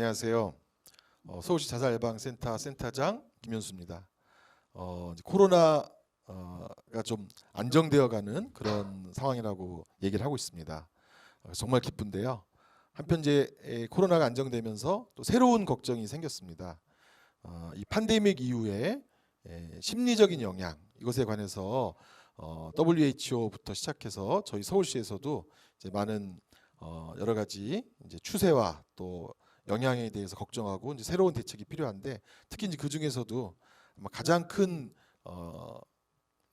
안녕하세요. 서울시 자살예방센터 센터장 김현수입니다. 이제 코로나가 좀 안정되어가는 그런 상황이라고 얘기를 하고 있습니다. 정말 기쁜데요. 한편 이제 코로나가 안정되면서 또 새로운 걱정이 생겼습니다. 이 팬데믹 이후에 심리적인 영향 이것에 관해서 WHO부터 시작해서 저희 서울시에서도 이제 많은 여러 가지 이제 추세와 또 영향에 대해서 걱정하고 이제 새로운 대책이 필요한데, 특히 이제 그 중에서도 아마 가장 큰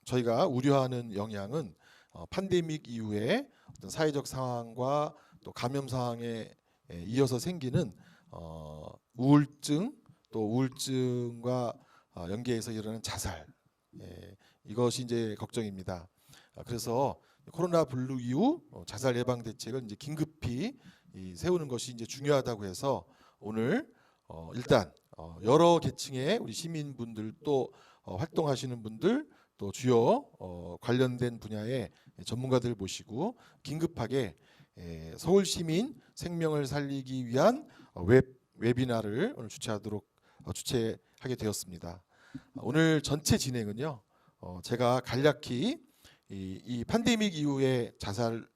저희가 우려하는 영향은 팬데믹 이후에 어떤 사회적 상황과 또 감염 상황에 이어서 생기는 우울증, 또 우울증과 연계해서 일어나는 자살, 이것이 이제 걱정입니다. 그래서 코로나 블루 이후 자살 예방 대책을 이제 긴급히 세우는 것이 이제 중요하다고 해서 오늘 일단 여러 계층의 우리 시민분들 또 활동하시는 분들 또 주요 관련된 분야의 전문가들 모시고 긴급하게 서울 시민 생명을 살리기 위한 웨비나를 오늘 주최하게 되었습니다. 오늘 전체 진행은요, 제가 간략히 이 팬데믹 이후의 자살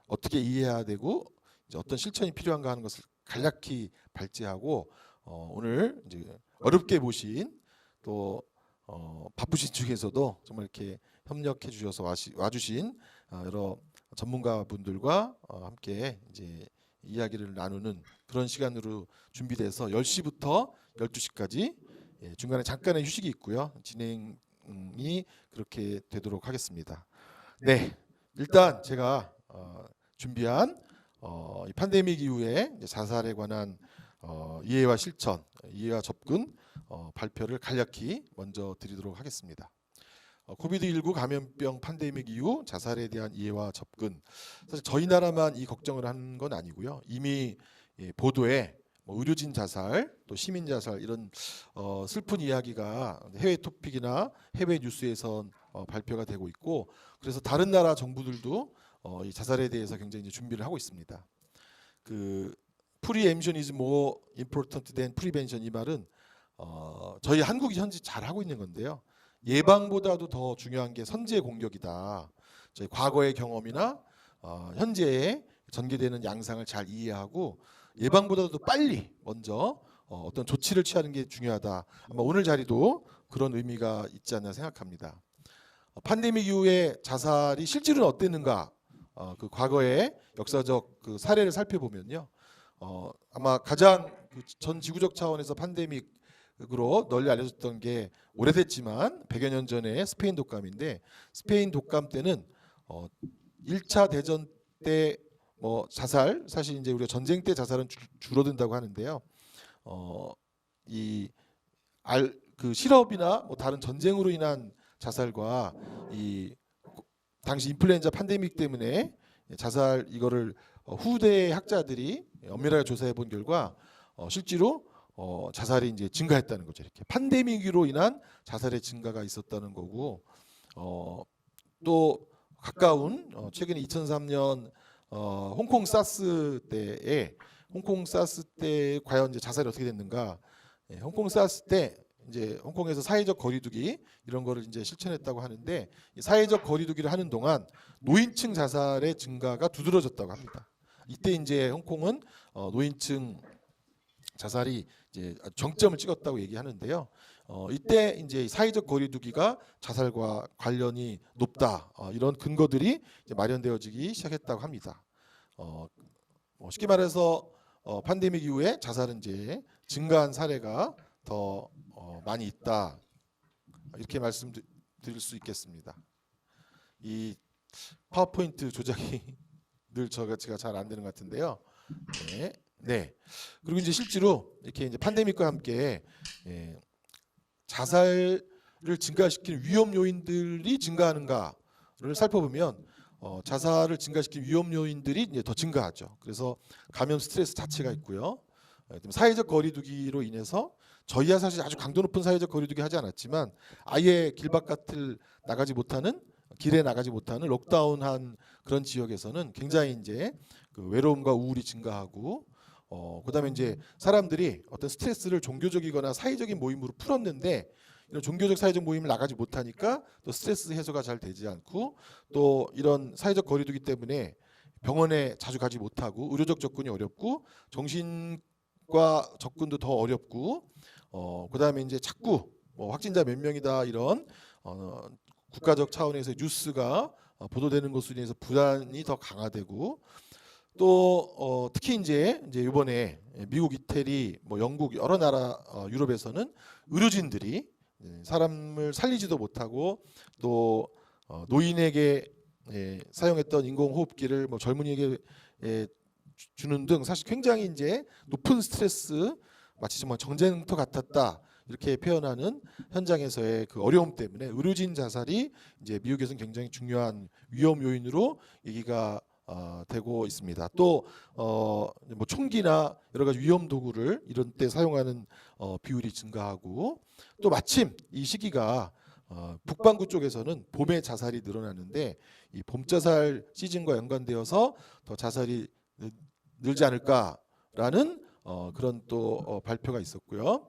어떻게 이해해야 되고 이제 어떤 실천이 필요한가 하는 것을 간략히 발제하고, 오늘 이제 어렵게 모신 또 바쁘신 중에서도 정말 이렇게 협력해 주셔서 와주신 여러 전문가분들과 함께 이제 이야기를 나누는 그런 시간으로 준비돼서 10시부터 12시까지 중간에 잠깐의 휴식이 있고요. 진행이 그렇게 되도록 하겠습니다. 네, 일단 제가 준비한 이 팬데믹 이후에 자살에 관한 이해와 실천, 이해와 접근 발표를 간략히 먼저 드리도록 하겠습니다. 코비드19 감염병 팬데믹 이후 자살에 대한 이해와 접근, 사실 저희 나라만 이 걱정을 하는 건 아니고요. 이미 보도에 의료진 자살, 또 시민 자살 이런 슬픈 이야기가 해외 토픽이나 해외 뉴스에서 발표가 되고 있고, 그래서 다른 나라 정부들도 이 자살에 대해서 굉장히 이제 준비를 하고 있습니다. 그 Preemption is more important than prevention, 이 말은 저희 한국이 현재 잘 하고 있는 건데요. 예방보다도 더 중요한 게 선제 공격이다. 저희 과거의 경험이나 현재에 전개되는 양상을 잘 이해하고 예방보다도 빨리 먼저 어떤 조치를 취하는 게 중요하다. 아마 오늘 자리도 그런 의미가 있지 않나 생각합니다. 팬데믹 이후에 자살이 실제로는 어땠는가? 그 과거의 역사적 그 사례를 살펴보면요, 아마 가장 전 지구적 차원에서 팬데믹으로 널리 알려졌던 게 오래됐지만 100여 년 전에 스페인 독감인데, 스페인 독감 때는 1차 대전 때 자살, 사실 이제 우리가 전쟁 때 자살은 줄어든다고 하는데요. 그 실업이나 다른 전쟁으로 인한 자살과 이 당시 인플루엔자 팬데믹 때문에 자살, 이거를 후대 학자들이 엄밀하게 조사해 본 결과 실제로 자살이 이제 증가했다는 거죠. 이렇게 팬데믹으로 인한 자살의 증가가 있었다는 거고, 또 가까운 최근에 2003년 홍콩 사스 때에 과연 이제 자살이 어떻게 됐는가? 홍콩 사스 때 이제 홍콩에서 사회적 거리두기 이런 거를 이제 실천했다고 하는데, 이 사회적 거리두기를 하는 동안 노인층 자살의 증가가 두드러졌다고 합니다. 이때 이제 홍콩은 노인층 자살이 이제 정점을 찍었다고 얘기하는데요. 이때 이제 사회적 거리두기가 자살과 관련이 높다, 이런 근거들이 이제 마련되어지기 시작했다고 합니다. 쉽게 말해서 팬데믹 이후에 자살은 이제 증가한 사례가 더 많이 있다, 이렇게 말씀드릴 수 있겠습니다. 이 파워포인트 조작이 늘 제가 잘 안 되는 것 같은데요. 네. 그리고 이제 실제로 이렇게 이제 팬데믹과 함께 자살을 증가시키는 위험 요인들이 증가하는가를 살펴보면 자살을 증가시키는 위험 요인들이 이제 더 증가하죠. 그래서 감염 스트레스 자체가 있고요. 사회적 거리두기로 인해서 저희야 사실 아주 강도 높은 사회적 거리두기 하지 않았지만 아예 길 바깥을 길에 나가지 못하는 록다운한 그런 지역에서는 굉장히 이제 그 외로움과 우울이 증가하고 그다음에 이제 사람들이 어떤 스트레스를 종교적이거나 사회적인 모임으로 풀었는데 이런 종교적 사회적 모임을 나가지 못하니까 또 스트레스 해소가 잘 되지 않고 또 이런 사회적 거리두기 때문에 병원에 자주 가지 못하고 의료적 접근이 어렵고 정신과 접근도 더 어렵고 그다음에 이제 자꾸 확진자 몇 명이다 이런 국가적 차원에서 뉴스가 보도되는 것으로 인해서 불안이 더 강화되고 또 특히 이제 이번에 미국, 이태리, 뭐 영국 여러 나라 유럽에서는 의료진들이 사람을 살리지도 못하고 또 노인에게 사용했던 인공호흡기를 뭐 젊은이에게 주는 등 사실 굉장히 이제 높은 스트레스 마치 정말 전쟁터 같았다 이렇게 표현하는 현장에서의 그 어려움 때문에 의료진 자살이 이제 미국에서는 굉장히 중요한 위험 요인으로 얘기가 되고 있습니다. 또 뭐 총기나 여러 가지 위험 도구를 이런 때 사용하는 비율이 증가하고 또 마침 이 시기가 북반구 쪽에서는 봄에 자살이 늘어나는데 이 봄 자살 시즌과 연관되어서 더 자살이 늘지 않을까라는 그런 또 발표가 있었고요.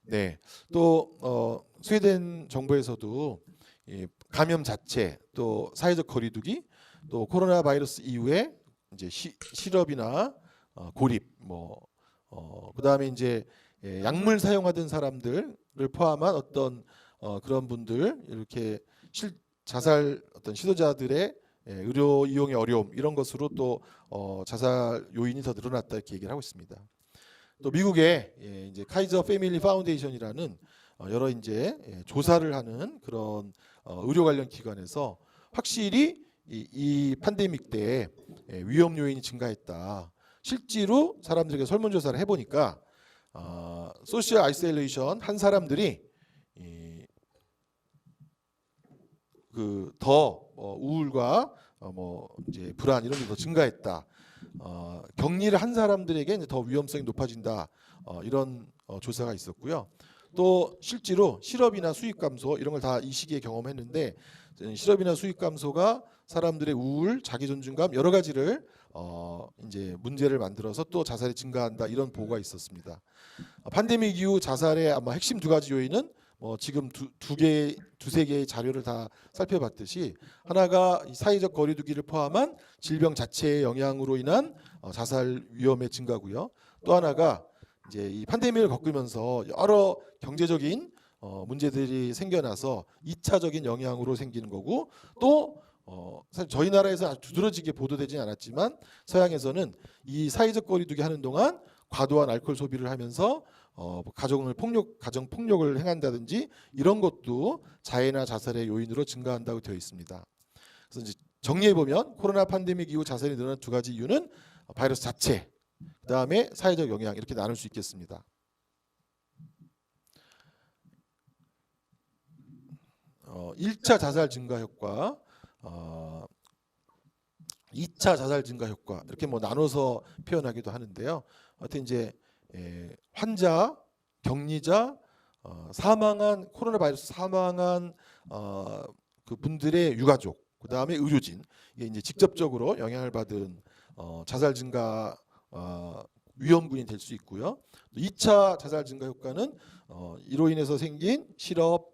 네, 또 스웨덴 정부에서도 이 감염 자체, 또 사회적 거리두기, 또 코로나 바이러스 이후에 이제 실업이나 고립, 뭐 그다음에 이제 약물 사용하던 사람들을 포함한 어떤 그런 분들 이렇게 자살 어떤 시도자들의 의료 이용의 어려움 이런 것으로 또 자살 요인이 더 늘어났다 이렇게 얘기를 하고 있습니다. 또 미국의 이제 카이저 패밀리 파운데이션이라는 여러 이제 조사를 하는 그런 의료 관련 기관에서 확실히 이 팬데믹 때 위험 요인이 증가했다. 실제로 사람들에게 설문조사를 해보니까 소셜 아이솔레이션 한 사람들이 그 더 우울과 뭐 이제 불안 이런 게 더 증가했다. 격리를 한 사람들에게 이제 더 위험성이 높아진다. 이런 조사가 있었고요. 또 실제로 실업이나 수익 감소 이런 걸 다 이 시기에 경험했는데 실업이나 수익 감소가 사람들의 우울, 자기 존중감 여러 가지를 이제 문제를 만들어서 또 자살이 증가한다 이런 보고가 있었습니다. 팬데믹 이후 자살의 아마 핵심 두 가지 요인은 지금 두세 개의 자료를 다 살펴봤듯이 하나가 이 사회적 거리두기를 포함한 질병 자체의 영향으로 인한 자살 위험의 증가고요. 또 하나가 이제 이 팬데믹을 겪으면서 여러 경제적인 문제들이 생겨나서 2차적인 영향으로 생기는 거고 또 사실 저희 나라에서 아주 두드러지게 보도되지 않았지만 서양에서는 이 사회적 거리두기 하는 동안 과도한 알코올 소비를 하면서 가정 폭력을 행한다든지 이런 것도 자해나 자살의 요인으로 증가한다고 되어 있습니다. 그래서 이제 정리해 보면 코로나 팬데믹 이후 자살이 늘어난 두 가지 이유는 바이러스 자체, 그다음에 사회적 영향 이렇게 나눌 수 있겠습니다. 1차 자살 증가 효과, 2차 자살 증가 효과 이렇게 뭐 나눠서 표현하기도 하는데요. 하여튼 이제 환자, 격리자, 사망한 코로나 바이러스 사망한 그 분들의 유가족, 그다음에 의료진 이게 이제 직접적으로 영향을 받은 자살 증가 위험군이 될 수 있고요. 2차 자살 증가 효과는 이로 인해서 생긴 실업,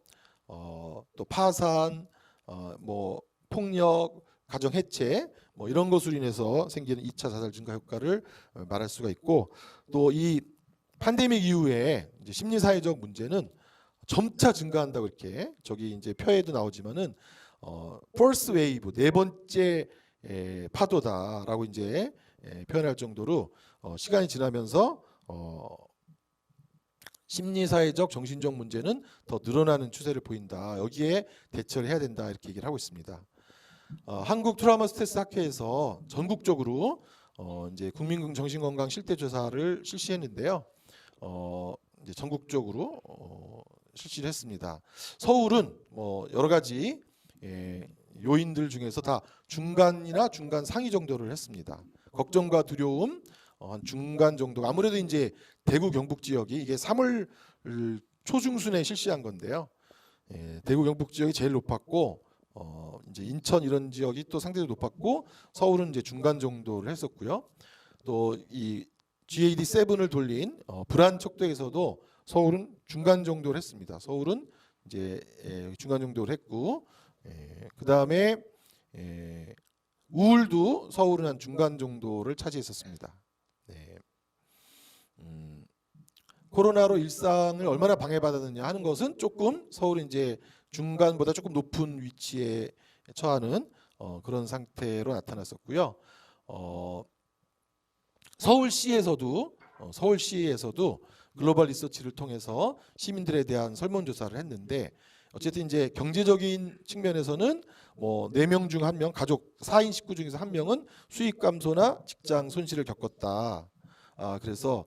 또 파산, 뭐 폭력, 가정 해체 뭐 이런 것으로 인해서 생기는 2차 자살 증가 효과를 말할 수가 있고 또 이 팬데믹 이후에 이제 심리 사회적 문제는 점차 증가한다고 이렇게 저기 이제 표에도 나오지만은 퍼스트 웨이브 네 번째 파도다라고 이제 표현할 정도로 시간이 지나면서 심리사회적 정신적 문제는 더 늘어나는 추세를 보인다. 여기에 대처를 해야 된다 이렇게 얘기를 하고 있습니다. 한국 트라우마 스트레스 학회에서 전국적으로 이제 국민 정신건강 실태 조사를 실시했는데요. 이제 전국적으로 실시를 했습니다. 서울은 뭐 여러 가지 요인들 중에서 다 중간이나 중간 상위 정도를 했습니다. 걱정과 두려움 한 중간 정도. 아무래도 이제 대구 경북 지역이 이게 3월 초중순에 실시한 건데요. 대구 경북 지역이 제일 높았고 이제 인천 이런 지역이 또 상대적으로 높았고 서울은 이제 중간 정도를 했었고요. 또 이 GAD7을 돌린 불안 척도에서도 서울은 중간 정도를 했습니다. 서울은 이제 중간 정도를 했고, 그 다음에 우울도 서울은 한 중간 정도를 차지했었습니다. 네. 코로나로 일상을 얼마나 방해받았느냐 하는 것은 조금 서울이 이제 중간보다 조금 높은 위치에 처하는 그런 상태로 나타났었고요. 서울시에서도 글로벌 리서치를 통해서 시민들에 대한 설문조사를 했는데, 어쨌든 이제 경제적인 측면에서는 뭐 4명 중 1명, 가족 4인 식구 중에서 1명은 수익 감소나 직장 손실을 겪었다. 그래서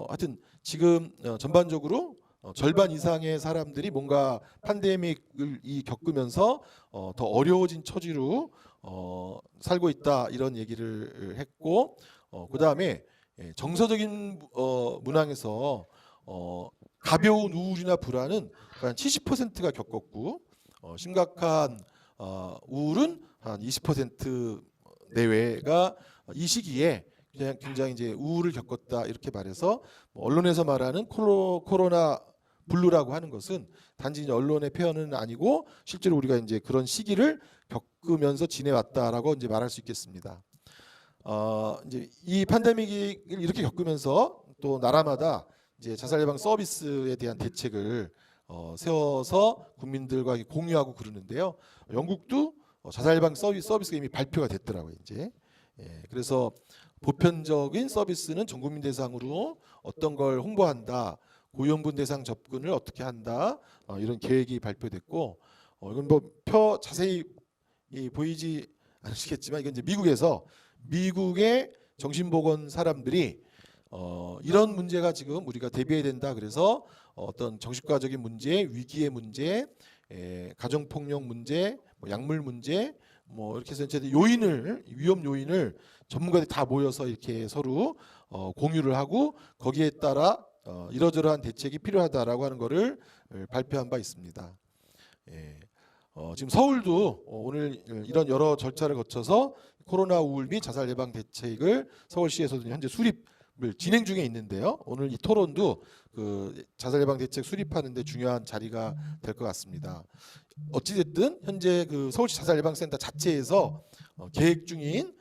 하여튼 지금 전반적으로 절반 이상의 사람들이 뭔가 팬데믹을 겪으면서 더 어려워진 처지로 살고 있다, 이런 얘기를 했고, 그다음에 정서적인 문항에서 가벼운 우울이나 불안은 한 70%가 겪었고, 심각한 우울은 한 20% 내외가 이 시기에 그냥 굉장히 이제 우울을 겪었다, 이렇게 말해서 언론에서 말하는 코로나 블루라고 하는 것은 단지 언론의 표현은 아니고 실제로 우리가 이제 그런 시기를 겪으면서 지내왔다라고 이제 말할 수 있겠습니다. 이제 이 팬데믹을 이렇게 겪으면서 또 나라마다 이제 자살 예방 서비스에 대한 대책을 세워서 국민들과 공유하고 그러는데요. 영국도 자살 예방 서비스가 이미 발표가 됐더라고요. 이제 그래서 보편적인 서비스는 전 국민 대상으로 어떤 걸 홍보한다, 고위험군 대상 접근을 어떻게 한다, 이런 계획이 발표됐고, 이건 뭐 표 자세히 보이지 않으시겠지만 이건 이제 미국의 정신보건 사람들이 이런 문제가 지금 우리가 대비해야 된다, 그래서 어떤 정신과적인 문제, 위기의 문제, 가정폭력 문제, 뭐 약물 문제, 뭐 이렇게 해서 위험 요인을 전문가들이 다 모여서 이렇게 서로 공유를 하고, 거기에 따라 이러저러한 대책이 필요하다라고 하는 것을 발표한 바 있습니다. 지금 서울도 오늘 이런 여러 절차를 거쳐서 코로나 우울 및 자살 예방 대책을 서울시에서도 현재 수립을 진행 중에 있는데요. 오늘 이 토론도 그 자살 예방 대책 수립하는 데 중요한 자리가 될 것 같습니다. 어찌됐든 현재 그 서울시 자살 예방센터 자체에서 계획 중인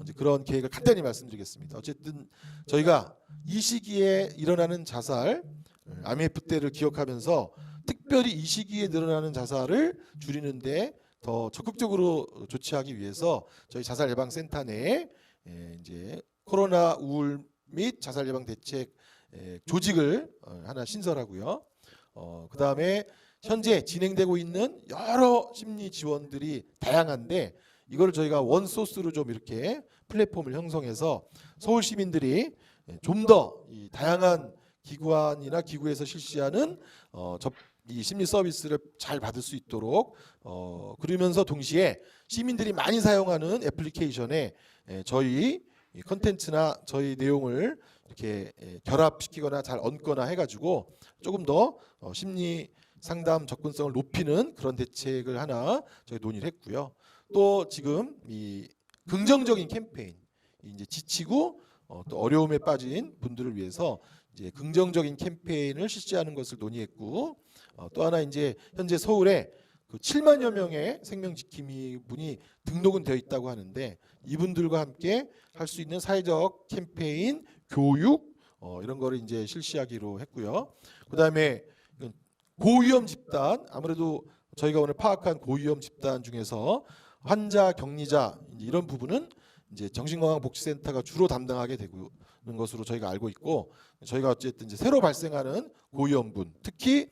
이제 그런 계획을 간단히 말씀드리겠습니다. 어쨌든 저희가 이 시기에 일어나는 자살, IMF 때를 기억하면서 특별히 이 시기에 늘어나는 자살을 줄이는데 더 적극적으로 조치하기 위해서 저희 자살 예방센터 내에 이제 코로나 우울 및 자살 예방 대책 조직을 하나 신설하고요. 그다음에 현재 진행되고 있는 여러 심리 지원들이 다양한데, 이거를 저희가 원 소스로 좀 이렇게 플랫폼을 형성해서 서울 시민들이 좀 더 다양한 기관이나 기구에서 실시하는 이 심리 서비스를 잘 받을 수 있도록, 그러면서 동시에 시민들이 많이 사용하는 애플리케이션에 저희 컨텐츠나 저희 내용을 이렇게 결합시키거나 잘 얹거나 해가지고 조금 더 심리 상담 접근성을 높이는 그런 대책을 하나 저희 논의를 했고요. 또 지금 이 긍정적인 캠페인, 이제 지치고 또 어려움에 빠진 분들을 위해서 이제 긍정적인 캠페인을 실시하는 것을 논의했고, 또 하나 이제 현재 서울에 그 7만여 명의 생명지킴이 분이 등록은 되어 있다고 하는데, 이분들과 함께 할 수 있는 사회적 캠페인, 교육 이런 거를 이제 실시하기로 했고요. 그다음에 고위험 집단, 아무래도 저희가 오늘 파악한 고위험 집단 중에서 환자, 격리자 이런 부분은 이제 정신건강복지센터가 주로 담당하게 되는 것으로 저희가 알고 있고, 저희가 어쨌든 이제 새로 발생하는 고위험군, 특히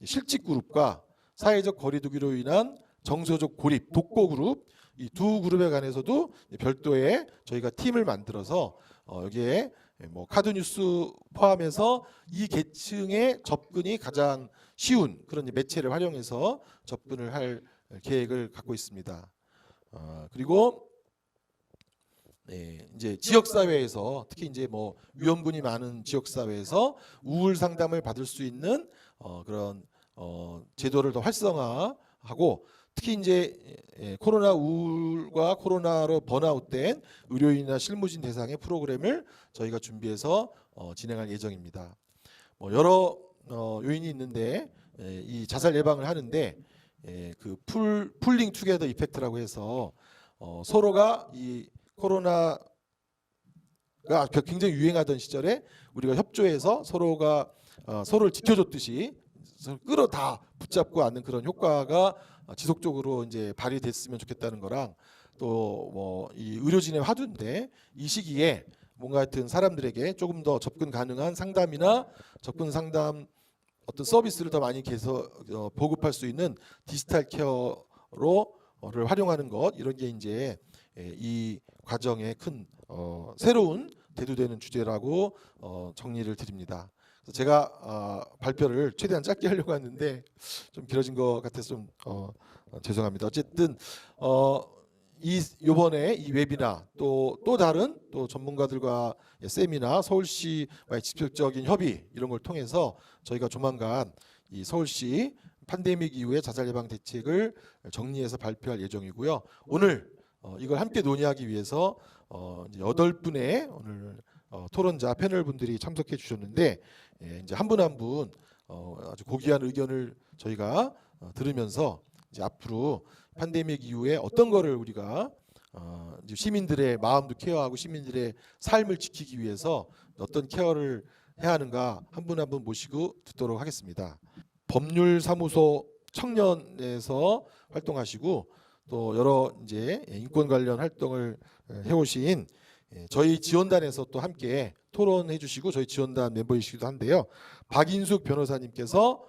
실직 그룹과 사회적 거리두기로 인한 정서적 고립, 독거 그룹, 이 두 그룹에 관해서도 별도의 저희가 팀을 만들어서 여기에 뭐 카드뉴스 포함해서 이 계층의 접근이 가장 쉬운 그런 매체를 활용해서 접근을 할 계획을 갖고 있습니다. 그리고 이제 지역 사회에서, 특히 이제 뭐 위험군이 많은 지역 사회에서 우울 상담을 받을 수 있는 그런 제도를 더 활성화하고, 특히 이제 코로나 우울과 코로나로 번아웃된 의료인이나 실무진 대상의 프로그램을 저희가 준비해서 진행할 예정입니다. 뭐 여러 요인이 있는데 이 자살 예방을 하는데 그 풀링 투게더 이펙트라고 해서 서로가 이 코로나가 굉장히 유행하던 시절에 우리가 협조해서 서로가 서로를 지켜줬듯이 끌어 다 붙잡고 앉는 그런 효과가 지속적으로 이제 발휘됐으면 좋겠다는 거랑 또 뭐 이 의료진의 화두인데 이 시기에 뭔가 하여튼 사람들에게 조금 더 접근 가능한 상담이나 접근 상담 어떤 서비스를 더 많이 보급할 수 있는 디지털 케어로를 활용하는 것, 이런 게 이제 이 과정의 큰 새로운 대두되는 주제라고 정리를 드립니다. 그래서 제가 발표를 최대한 짧게 하려고 했는데 좀 길어진 것 같아서 좀 죄송합니다. 어쨌든 요번에 이 웨비나 또 다른 또 전문가들과 세미나, 서울시와의 직접적인 협의 이런 걸 통해서 저희가 조만간 이 서울시 팬데믹 이후의 자살 예방 대책을 정리해서 발표할 예정이고요. 오늘 이걸 함께 논의하기 위해서 이제 8분의 오늘 토론자 패널 분들이 참석해 주셨는데 이제 한 분 한 분 아주 고귀한 의견을 저희가 들으면서 이제 앞으로 팬데믹 이후에 어떤 거를 우리가 이제 시민들의 마음도 케어하고 시민들의 삶을 지키기 위해서 어떤 케어를 해야 하는가 한 분 한 분 모시고 듣도록 하겠습니다. 법률사무소 청년에서 활동하시고 또 여러 이제 인권 관련 활동을 해오신 저희 지원단에서 또 함께 토론해 주시고 저희 지원단 멤버이시기도 한데요. 박인숙 변호사님께서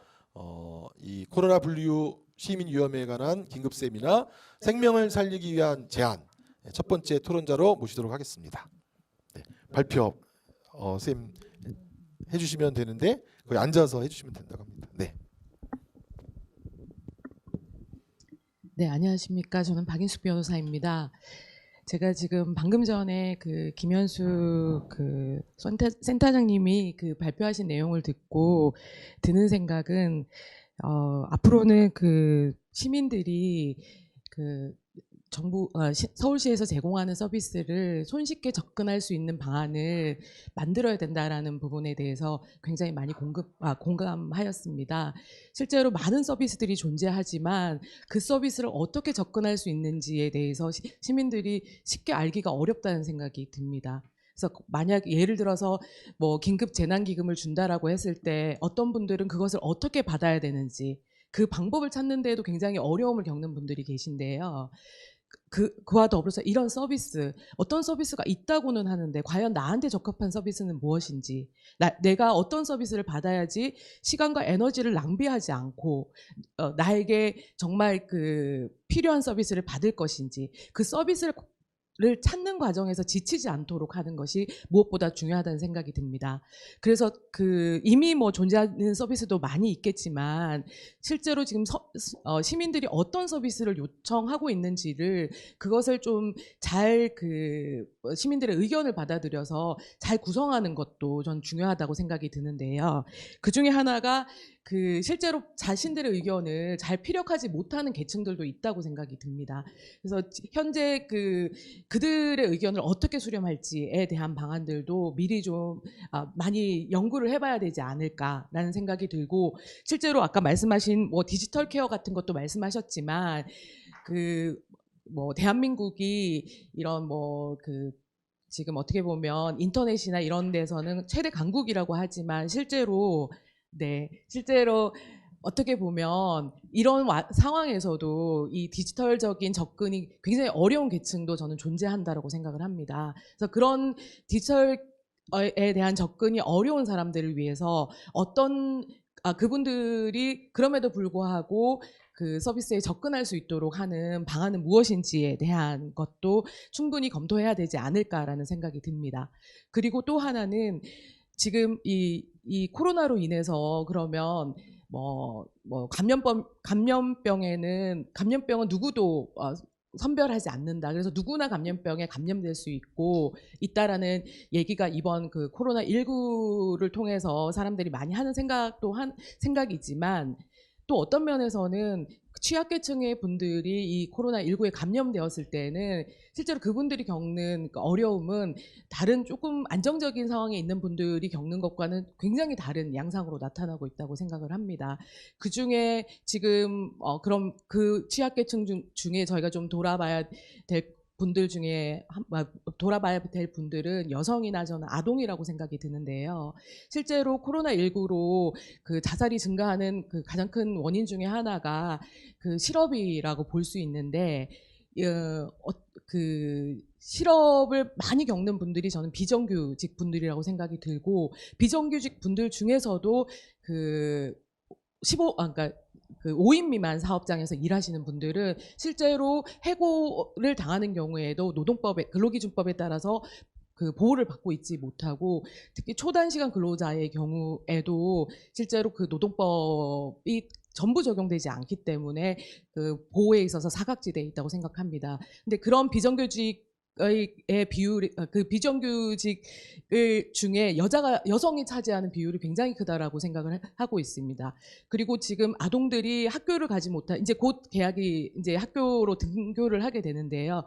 이 코로나 분류 시민위험에 관한 긴급 세미나 생명을 살리기 위한 제안 첫 번째 토론자로 모시도록 하겠습니다. 네, 발표 쌤 해주시면 되는데 거기 앉아서 해주시면 된다고 합니다. 네. 네, 안녕하십니까. 저는 박인숙 변호사입니다. 제가 지금 방금 전에 그 김현수 그 센터장님이 그 발표하신 내용을 듣고 드는 생각은 앞으로는 그 시민들이 그 정부 서울시에서 제공하는 서비스를 손쉽게 접근할 수 있는 방안을 만들어야 된다라는 부분에 대해서 굉장히 많이 공감하였습니다. 실제로 많은 서비스들이 존재하지만 그 서비스를 어떻게 접근할 수 있는지에 대해서 시민들이 쉽게 알기가 어렵다는 생각이 듭니다. 그래서 만약 예를 들어서 뭐 긴급 재난기금을 준다라고 했을 때 어떤 분들은 그것을 어떻게 받아야 되는지 그 방법을 찾는 데에도 굉장히 어려움을 겪는 분들이 계신데요. 그와 더불어서 이런 서비스, 어떤 서비스가 있다고는 하는데 과연 나한테 적합한 서비스는 무엇인지, 내가 어떤 서비스를 받아야지 시간과 에너지를 낭비하지 않고 나에게 정말 그 필요한 서비스를 받을 것인지, 그 서비스를 찾는 과정에서 지치지 않도록 하는 것이 무엇보다 중요하다는 생각이 듭니다. 그래서 그 이미 뭐 존재하는 서비스도 많이 있겠지만 실제로 지금 시민들이 어떤 서비스를 요청하고 있는지를 그것을 좀 잘 그 시민들의 의견을 받아들여서 잘 구성하는 것도 전 중요하다고 생각이 드는데요. 그 중에 하나가 그 실제로 자신들의 의견을 잘 피력하지 못하는 계층들도 있다고 생각이 듭니다. 그래서 현재 그들의 의견을 어떻게 수렴할지에 대한 방안들도 미리 좀 많이 연구를 해봐야 되지 않을까라는 생각이 들고, 실제로 아까 말씀하신 뭐 디지털 케어 같은 것도 말씀하셨지만 뭐 대한민국이 이런 뭐 지금 어떻게 보면 인터넷이나 이런 데서는 최대 강국이라고 하지만 실제로 어떻게 보면 이런 상황에서도 이 디지털적인 접근이 굉장히 어려운 계층도 저는 존재한다고 생각을 합니다. 그래서 그런 디지털에 대한 접근이 어려운 사람들을 위해서 그분들이 그럼에도 불구하고 그 서비스에 접근할 수 있도록 하는 방안은 무엇인지에 대한 것도 충분히 검토해야 되지 않을까라는 생각이 듭니다. 그리고 또 하나는 지금 이 코로나로 인해서 그러면 뭐 감염병은 누구도 선별하지 않는다. 그래서 누구나 감염병에 감염될 수 있다라는 얘기가 이번 그 코로나19를 통해서 사람들이 많이 하는 생각이지만 또 어떤 면에서는 취약계층의 분들이 이 코로나19에 감염되었을 때는 실제로 그분들이 겪는 그 어려움은 다른 조금 안정적인 상황에 있는 분들이 겪는 것과는 굉장히 다른 양상으로 나타나고 있다고 생각을 합니다. 그중에 지금 그럼 그 취약계층 중에 저희가 좀 돌아봐야 될 분들 중에 돌아봐야 될 분들은 여성이나 저는 아동이라고 생각이 드는데요. 실제로 코로나19로 그 자살이 증가하는 그 가장 큰 원인 중에 하나가 그 실업이라고 볼 수 있는데 그 실업을 많이 겪는 분들이 저는 비정규직 분들이라고 생각이 들고 비정규직 분들 중에서도 그 그러니까 그 5인 미만 사업장에서 일하시는 분들은 실제로 해고를 당하는 경우에도 노동법에 근로기준법에 따라서 그 보호를 받고 있지 못하고 특히 초단시간 근로자의 경우에도 실제로 그 노동법이 전부 적용되지 않기 때문에 그 보호에 있어서 사각지대에 있다고 생각합니다. 근데 그런 비정규직의 비율이 그 비정규직을 중에 여성이 차지하는 비율이 굉장히 크다라고 생각을 하고 있습니다. 그리고 지금 아동들이 학교를 가지 못한 이제 곧 개학이 이제 학교로 등교를 하게 되는데요.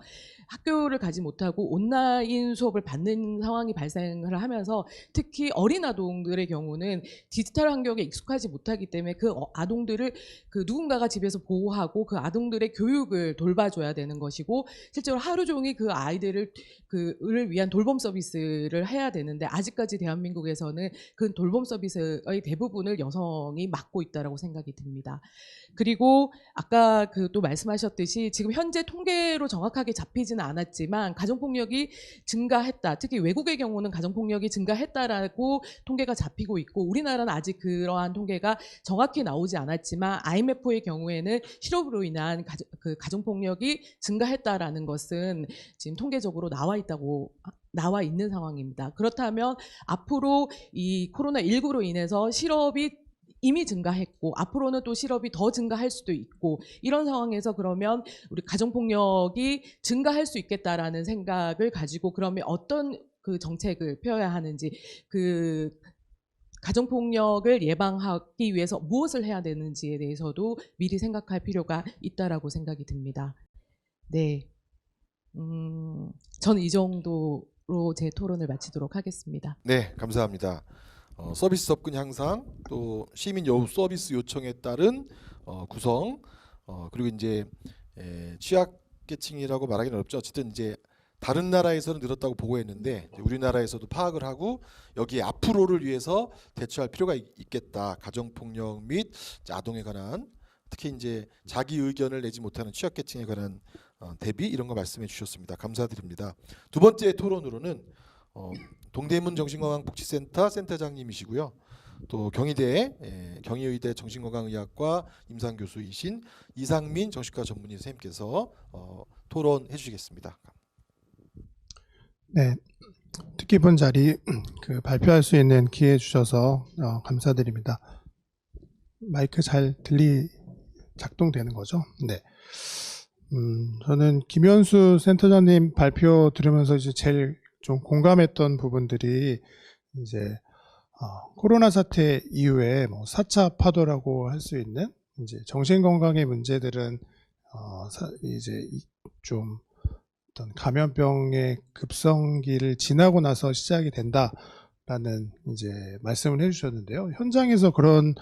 학교를 가지 못하고 온라인 수업을 받는 상황이 발생을 하면서 특히 어린 아동들의 경우는 디지털 환경에 익숙하지 못하기 때문에 그 아동들을 그 누군가가 집에서 보호하고 그 아동들의 교육을 돌봐줘야 되는 것이고 실제로 하루 종일 그 아이들을 그를 위한 돌봄 서비스를 해야 되는데 아직까지 대한민국에서는 그 돌봄 서비스의 대부분을 여성이 맡고 있다라고 생각이 듭니다. 그리고 아까 그 또 말씀하셨듯이 지금 현재 통계로 정확하게 잡히지는 않았지만 가정폭력이 증가했다. 특히 외국의 경우는 가정폭력이 증가했다라고 통계가 잡히고 있고 우리나라는 아직 그러한 통계가 정확히 나오지 않았지만 IMF의 경우에는 실업으로 인한 가정폭력이 증가했다라는 것은 지금 통계적으로 나와 있는 상황입니다. 그렇다면 앞으로 이 코로나19로 인해서 실업이 이미 증가했고 앞으로는 또 실업이 더 증가할 수도 있고 이런 상황에서 그러면 우리 가정폭력이 증가할 수 있겠다라는 생각을 가지고 그러면 어떤 그 정책을 펴야 하는지 그 가정폭력을 예방하기 위해서 무엇을 해야 되는지에 대해서도 미리 생각할 필요가 있다라고 생각이 듭니다. 네, 저는 이 정도로 제 토론을 마치도록 하겠습니다. 네, 감사합니다. 서비스 접근 향상, 또 시민 서비스 요청에 따른 구성, 그리고 이제 취약계층이라고 말하기는 어렵죠. 어쨌든 이제 다른 나라에서는 늘었다고 보고했는데 우리나라에서도 파악을 하고 여기에 앞으로를 위해서 대처할 필요가 있겠다. 가정폭력 및 아동에 관한 특히 이제 자기 의견을 내지 못하는 취약계층에 관한 대비 이런 거 말씀해 주셨습니다. 감사드립니다. 두 번째 토론으로는 동대문 정신건강복지센터 센터장님이시고요. 또 경희대 경희의대 정신건강의학과 임상교수이신 이상민 정신과 전문의 선생님께서 토론해 주시겠습니다. 네, 뜻깊은 자리 발표할 수 있는 기회 주셔서 감사드립니다. 마이크 잘 작동되는 거죠? 네. 저는 김현수 센터장님 발표 들으면서 이제 제일 좀 공감했던 부분들이 이제 코로나 사태 이후에 뭐 4차 파도라고 할 수 있는 이제 정신건강의 문제들은 이제 좀 어떤 감염병의 급성기를 지나고 나서 시작이 된다라는 이제 말씀을 해주셨는데요. 현장에서 그런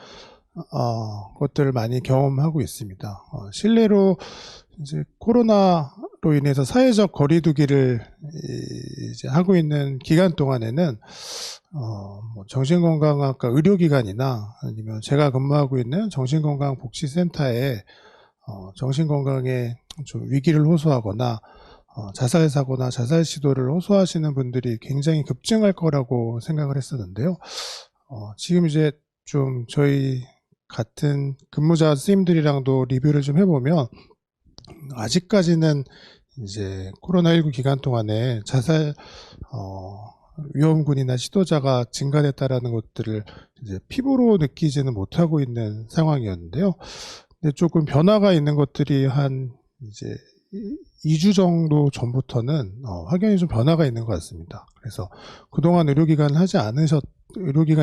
것들을 많이 경험하고 있습니다. 실내로 이제 코로나로 인해서 사회적 거리두기를 이제 하고 있는 기간 동안에는 뭐 정신건강학과 의료기관이나 아니면 제가 근무하고 있는 정신건강복지센터에 정신건강에 좀 위기를 호소하거나 자살 사고나 자살 시도를 호소하시는 분들이 굉장히 급증할 거라고 생각을 했었는데요. 지금 이제 좀 저희 같은 근무자 선생님들이랑도 리뷰를 좀 해보면 아직까지는 이제 코로나19 기간 동안에 자살 위험군이나 시도자가 증가됐다라는 것들을 이제 피부로 느끼지는 못하고 있는 상황이었는데요. 근데 조금 변화가 있는 것들이 한 이제 2주 정도 전부터는 확연히 좀 변화가 있는 것 같습니다. 그래서 그동안 의료기관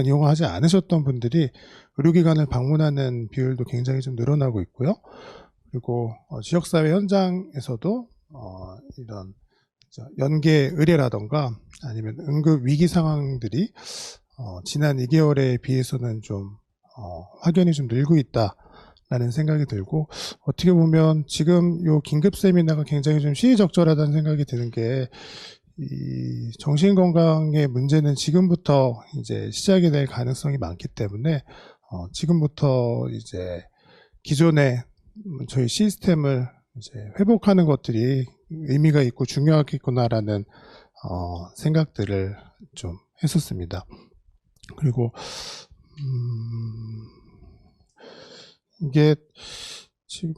이용하지 않으셨던 분들이 의료기관을 방문하는 비율도 굉장히 좀 늘어나고 있고요. 그리고 지역사회 현장에서도 이런 연계 의뢰라던가 아니면 응급 위기 상황들이 지난 2개월에 비해서는 좀 확연히 좀 늘고 있다라는 생각이 들고, 어떻게 보면 지금 요 긴급 세미나가 굉장히 좀 시의적절하다는 생각이 드는 게, 이 정신건강의 문제는 지금부터 이제 시작이 될 가능성이 많기 때문에 지금부터 이제 기존의 저희 시스템을 이제 회복하는 것들이 의미가 있고 중요하겠구나라는 생각들을 좀 했었습니다. 그리고 이게 지금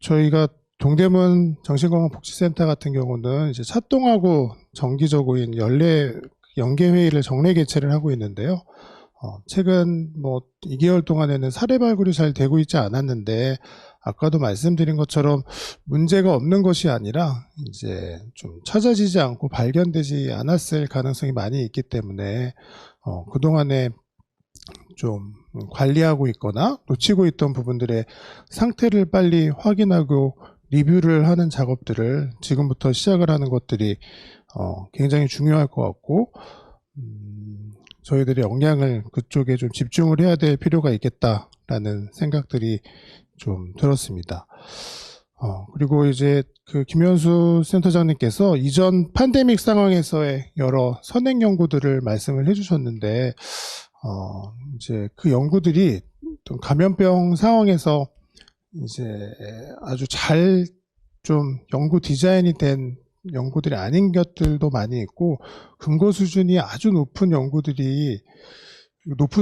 저희가 동대문 정신건강복지센터 같은 경우는 이제 차동하고 정기적인 연계 회의를 정례 개최를 하고 있는데요. 최근 뭐 2개월 동안에는 사례 발굴이 잘 되고 있지 않았는데, 아까도 말씀드린 것처럼 문제가 없는 것이 아니라 이제 좀 찾아지지 않고 발견되지 않았을 가능성이 많이 있기 때문에 그동안에 좀 관리하고 있거나 놓치고 있던 부분들의 상태를 빨리 확인하고 리뷰를 하는 작업들을 지금부터 시작을 하는 것들이 굉장히 중요할 것 같고, 저희들이 역량을 그쪽에 좀 집중을 해야 될 필요가 있겠다라는 생각들이 좀 들었습니다. 그리고 이제 그 김현수 센터장님께서 이전 팬데믹 상황에서의 여러 선행 연구들을 말씀을 해주셨는데, 이제 그 연구들이 감염병 상황에서 이제 아주 잘 좀 연구 디자인이 된 연구들이 아닌 것들도 많이 있고, 근거 수준이 아주 높은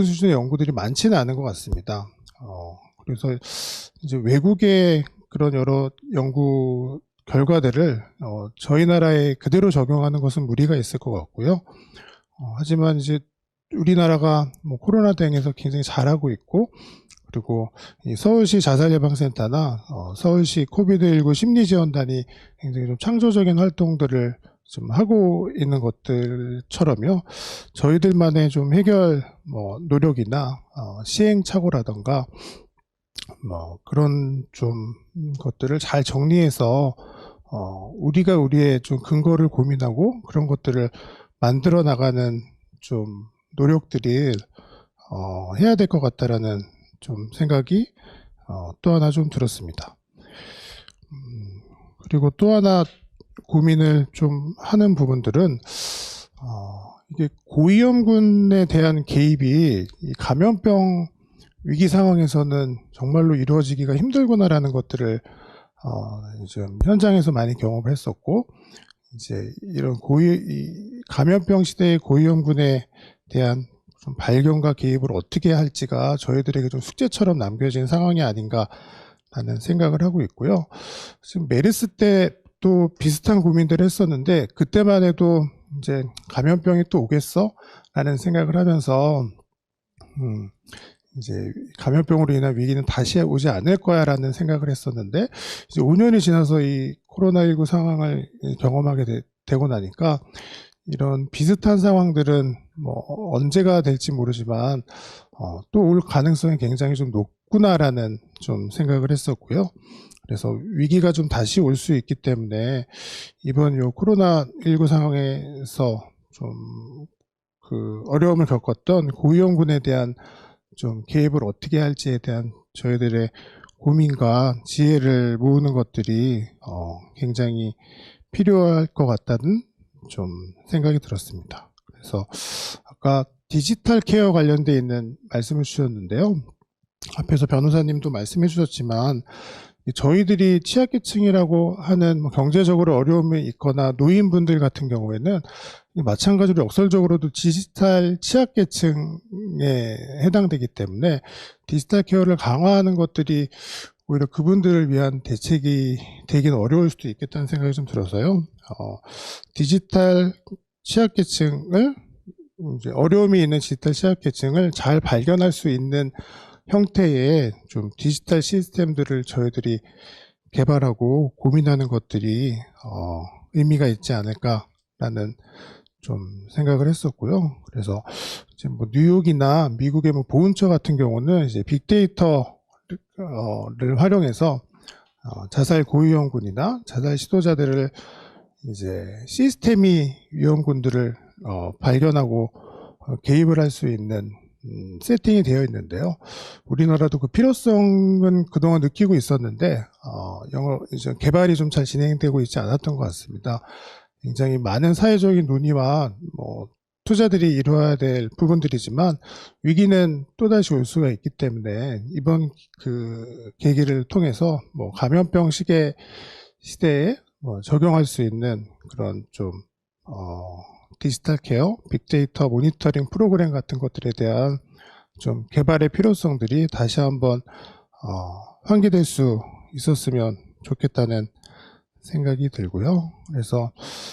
수준의 연구들이 많지는 않은 것 같습니다. 그래서 이제 외국의 그런 여러 연구 결과들을 저희 나라에 그대로 적용하는 것은 무리가 있을 것 같고요. 하지만 이제 우리나라가 뭐 코로나 대응에서 굉장히 잘하고 있고, 그리고 이 서울시 자살예방센터나 서울시 코비드19 심리지원단이 굉장히 좀 창조적인 활동들을 좀 하고 있는 것들처럼요, 저희들만의 좀 해결 노력이나 시행착오라던가 뭐 그런 좀 것들을 잘 정리해서 우리가 우리의 좀 근거를 고민하고 그런 것들을 만들어 나가는 좀 노력들이 해야 될 것 같다라는 좀 생각이 또 하나 좀 들었습니다. 그리고 또 하나 고민을 좀 하는 부분들은 이게 고위험군에 대한 개입이 이 감염병 위기 상황에서는 정말로 이루어지기가 힘들구나라는 것들을 좀 현장에서 많이 경험을 했었고, 이제 이런 감염병 시대의 고위험군에 대한 좀 발견과 개입을 어떻게 할지가 저희들에게 좀 숙제처럼 남겨진 상황이 아닌가라는 생각을 하고 있고요. 지금 메르스 때 또 비슷한 고민들을 했었는데, 그때만 해도 이제 감염병이 또 오겠어? 라는 생각을 하면서 이제 감염병으로 인한 위기는 다시 오지 않을 거야 라는 생각을 했었는데, 이제 5년이 지나서 이 코로나19 상황을 경험하게 되고 나니까 이런 비슷한 상황들은 뭐 언제가 될지 모르지만 또 올 가능성이 굉장히 좀 높구나라는 좀 생각을 했었고요. 그래서 위기가 좀 다시 올 수 있기 때문에 이번 요 코로나19 상황에서 좀 그 어려움을 겪었던 고위험군에 대한 좀 개입을 어떻게 할지에 대한 저희들의 고민과 지혜를 모으는 것들이 굉장히 필요할 것 같다는 좀 생각이 들었습니다. 그래서 아까 디지털 케어 관련돼 있는 말씀을 주셨는데요. 앞에서 변호사님도 말씀해 주셨지만 저희들이 취약계층이라고 하는 경제적으로 어려움이 있거나 노인분들 같은 경우에는 마찬가지로 역설적으로도 디지털 취약계층에 해당되기 때문에 디지털 케어를 강화하는 것들이 오히려 그분들을 위한 대책이 되긴 어려울 수도 있겠다는 생각이 좀 들어서요. 디지털 취약계층을 이제 어려움이 있는 디지털 취약계층을 잘 발견할 수 있는 형태의 좀 디지털 시스템들을 저희들이 개발하고 고민하는 것들이 의미가 있지 않을까라는 좀 생각을 했었고요. 그래서 지금 뭐 뉴욕이나 미국의 뭐 보훈처 같은 경우는 이제 빅데이터를 활용해서 자살 고위험군이나 자살 시도자들을 이제 시스템이 위험군들을 발견하고 개입을 할 수 있는 세팅이 되어 있는데요. 우리나라도 그 필요성은 그동안 느끼고 있었는데 이제 개발이 좀 잘 진행되고 있지 않았던 것 같습니다. 굉장히 많은 사회적인 논의와 투자들이 이루어야 될 부분들이지만 위기는 또다시 올 수가 있기 때문에 이번 그 계기를 통해서 감염병 시대에 적용할 수 있는 그런 좀 디지털 케어, 빅데이터 모니터링 프로그램 같은 것들에 대한 좀 개발의 필요성들이 다시 한번 환기될 수 있었으면 좋겠다는 생각이 들고요. 그래서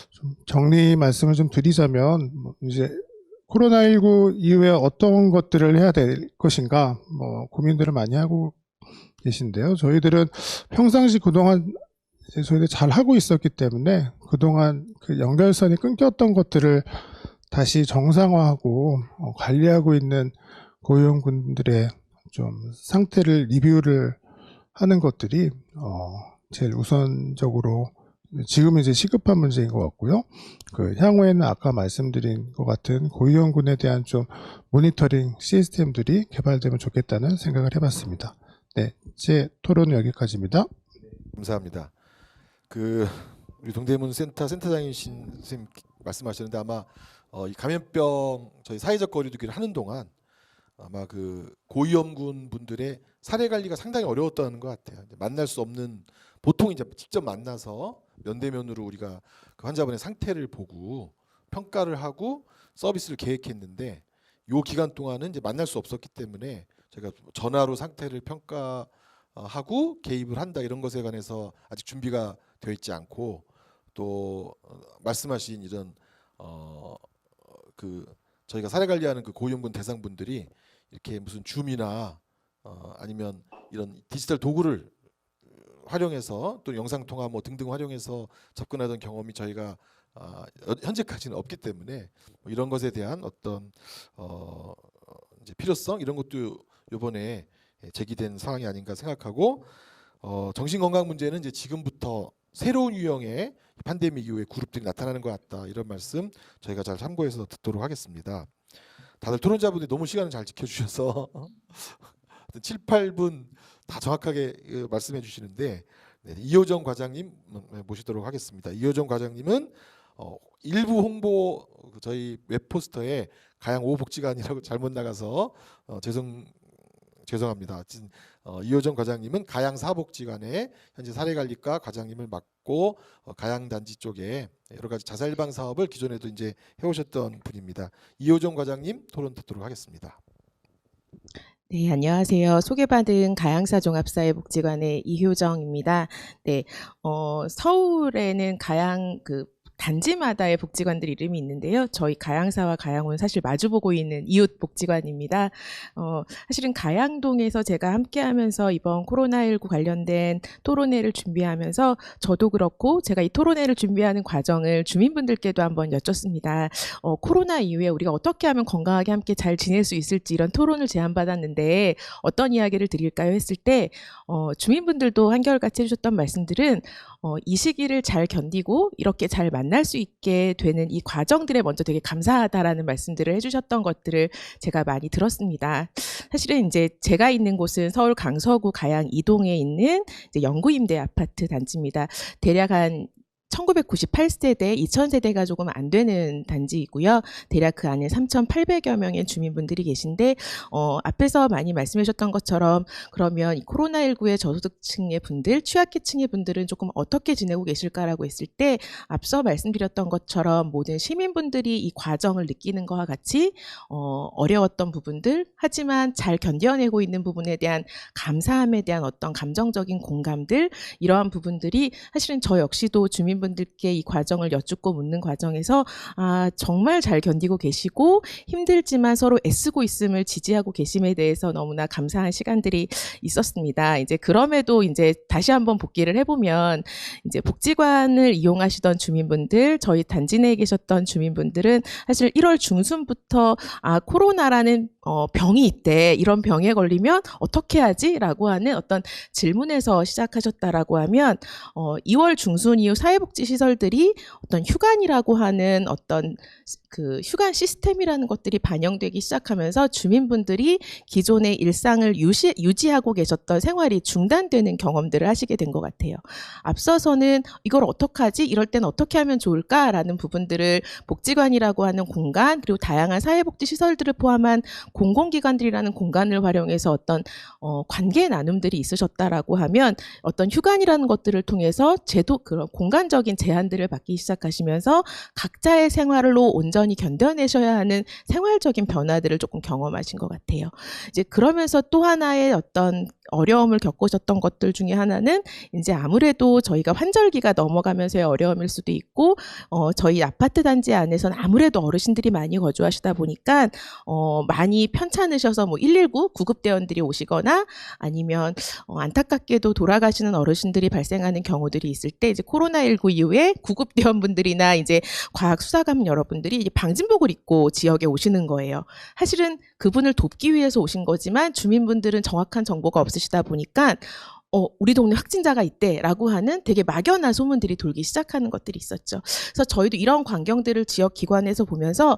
좀 정리 말씀을 좀 드리자면 이제 코로나19 이후에 어떤 것들을 해야 될 것인가 고민들을 많이 하고 계신데요. 저희들은 평상시 그동안 이제 저희들 잘 하고 있었기 때문에 그동안 그 연결선이 끊겼던 것들을 다시 정상화하고 관리하고 있는 고위험군들의 좀 상태를 리뷰를 하는 것들이 제일 우선적으로 지금은 이제 시급한 문제인 것 같고요. 그 향후에는 아까 말씀드린 것 같은 고위험군에 대한 좀 모니터링 시스템들이 개발되면 좋겠다는 생각을 해봤습니다. 네, 제 토론은 여기까지입니다. 감사합니다. 우리 동대문 센터장이신 선생님 말씀하셨는데 아마 이 감염병 저희 사회적 거리두기를 하는 동안 아마 그 고위험군 분들의 사례 관리가 상당히 어려웠다는 것 같아요. 만날 수 없는 보통 이제 직접 만나서 면대면으로 우리가 그 환자분의 상태를 보고 평가를 하고 서비스를 계획했는데 요 기간 동안은 이제 만날 수 없었기 때문에 제가 전화로 상태를 평가하고 개입을 한다 이런 것에 관해서 아직 준비가 되어 있지 않고 또 말씀하신 이런 그 저희가 사례 관리하는 그 고위험군 대상분들이 이렇게 무슨 줌이나 아니면 이런 디지털 도구를 활용해서 또 영상 통화 뭐 등등 활용해서 접근하던 경험이 저희가 현재까지는 없기 때문에 이런 것에 대한 어떤 이제 필요성 이런 것도 이번에 제기된 상황이 아닌가 생각하고 정신건강 문제는 이제 지금부터 새로운 유형의 팬데믹 이후에 그룹들이 나타나는 것 같다 이런 말씀 저희가 잘 참고해서 듣도록 하겠습니다. 다들 토론자분들이 너무 시간을 잘 지켜주셔서 7, 8분 다 정확하게 말씀해 주시는데 이효정 과장님 모시도록 하겠습니다. 이효정 과장님은 일부 홍보 저희 웹포스터에 가양 5복지관이라고 잘못 나가서 죄송합니다. 이효정 과장님은 가양 4복지관의 현재 사례관리과 과장님을 맡고 가양 단지 쪽에 여러 가지 자살 예방 사업을 기존에도 이제 해오셨던 분입니다. 이효정 과장님 토론 듣도록 하겠습니다. 네, 안녕하세요. 소개받은 가양사 종합사회복지관의 이효정입니다. 네, 서울에는 가양 단지마다의 복지관들 이름이 있는데요. 저희 가양사와 가양호는 사실 마주보고 있는 이웃 복지관입니다. 사실은 가양동에서 제가 함께하면서 이번 코로나19 관련된 토론회를 준비하면서 저도 그렇고 제가 이 토론회를 준비하는 과정을 주민분들께도 한번 여쭙습니다. 코로나 이후에 우리가 어떻게 하면 건강하게 함께 잘 지낼 수 있을지 이런 토론을 제안받았는데 어떤 이야기를 드릴까요 했을 때 주민분들도 한결같이 해주셨던 말씀들은 이 시기를 잘 견디고 이렇게 잘 만날 수 있게 되는 이 과정들에 먼저 되게 감사하다라는 말씀들을 해주셨던 것들을 제가 많이 들었습니다. 사실은 이제 제가 있는 곳은 서울 강서구 가양 2동에 있는 이제 영구임대 아파트 단지입니다. 대략 한 1998세대, 2000세대가 조금 안 되는 단지이고요. 대략 그 안에 3,800여 명의 주민분들이 계신데 앞에서 많이 말씀해 주셨던 것처럼 그러면 이 코로나19의 저소득층의 분들, 취약계층의 분들은 조금 어떻게 지내고 계실까라고 했을 때 앞서 말씀드렸던 것처럼 모든 시민분들이 이 과정을 느끼는 것과 같이 어려웠던 부분들, 하지만 잘 견뎌내고 있는 부분에 대한 감사함에 대한 어떤 감정적인 공감들, 이러한 부분들이 사실은 저 역시도 주민 주민분들께 이 과정을 여쭙고 묻는 과정에서 정말 잘 견디고 계시고 힘들지만 서로 애쓰고 있음을 지지하고 계심에 대해서 너무나 감사한 시간들이 있었습니다. 이제 그럼에도 이제 다시 한번 복기를 해보면 이제 복지관을 이용하시던 주민분들, 저희 단지 내에 계셨던 주민분들은 사실 1월 중순부터 코로나라는 병이 있대. 이런 병에 걸리면 어떻게 하지? 라고 하는 어떤 질문에서 시작하셨다라고 하면 2월 중순 이후 사회복지시설들이 어떤 휴관이라고 하는 어떤 그 휴관 시스템이라는 것들이 반영되기 시작하면서 주민분들이 기존의 일상을 유지하고 계셨던 생활이 중단되는 경험들을 하시게 된 것 같아요. 앞서서는 이걸 어떡하지? 이럴 때는 어떻게 하면 좋을까라는 부분들을 복지관이라고 하는 공간 그리고 다양한 사회복지시설들을 포함한 공공기관들이라는 공간을 활용해서 어떤 관계 나눔들이 있으셨다라고 하면 어떤 휴관이라는 것들을 통해서 그런 공간적인 제한들을 받기 시작하시면서 각자의 생활로 온전히 견뎌내셔야 하는 생활적인 변화들을 조금 경험하신 것 같아요. 이제 그러면서 또 하나의 어떤 어려움을 겪으셨던 것들 중에 하나는 이제 아무래도 저희가 환절기가 넘어가면서의 어려움일 수도 있고 저희 아파트 단지 안에서는 아무래도 어르신들이 많이 거주하시다 보니까 많이 편찮으셔서 뭐 119 구급대원들이 오시거나 아니면 안타깝게도 돌아가시는 어르신들이 발생하는 경우들이 있을 때 이제 코로나19 이후에 구급대원분들이나 이제 과학수사관 여러분들이 이제 방진복을 입고 지역에 오시는 거예요. 사실은 그분을 돕기 위해서 오신 거지만 주민분들은 정확한 정보가 없으시다 보니까 우리 동네 확진자가 있대라고 하는 되게 막연한 소문들이 돌기 시작하는 것들이 있었죠. 그래서 저희도 이런 광경들을 지역 기관에서 보면서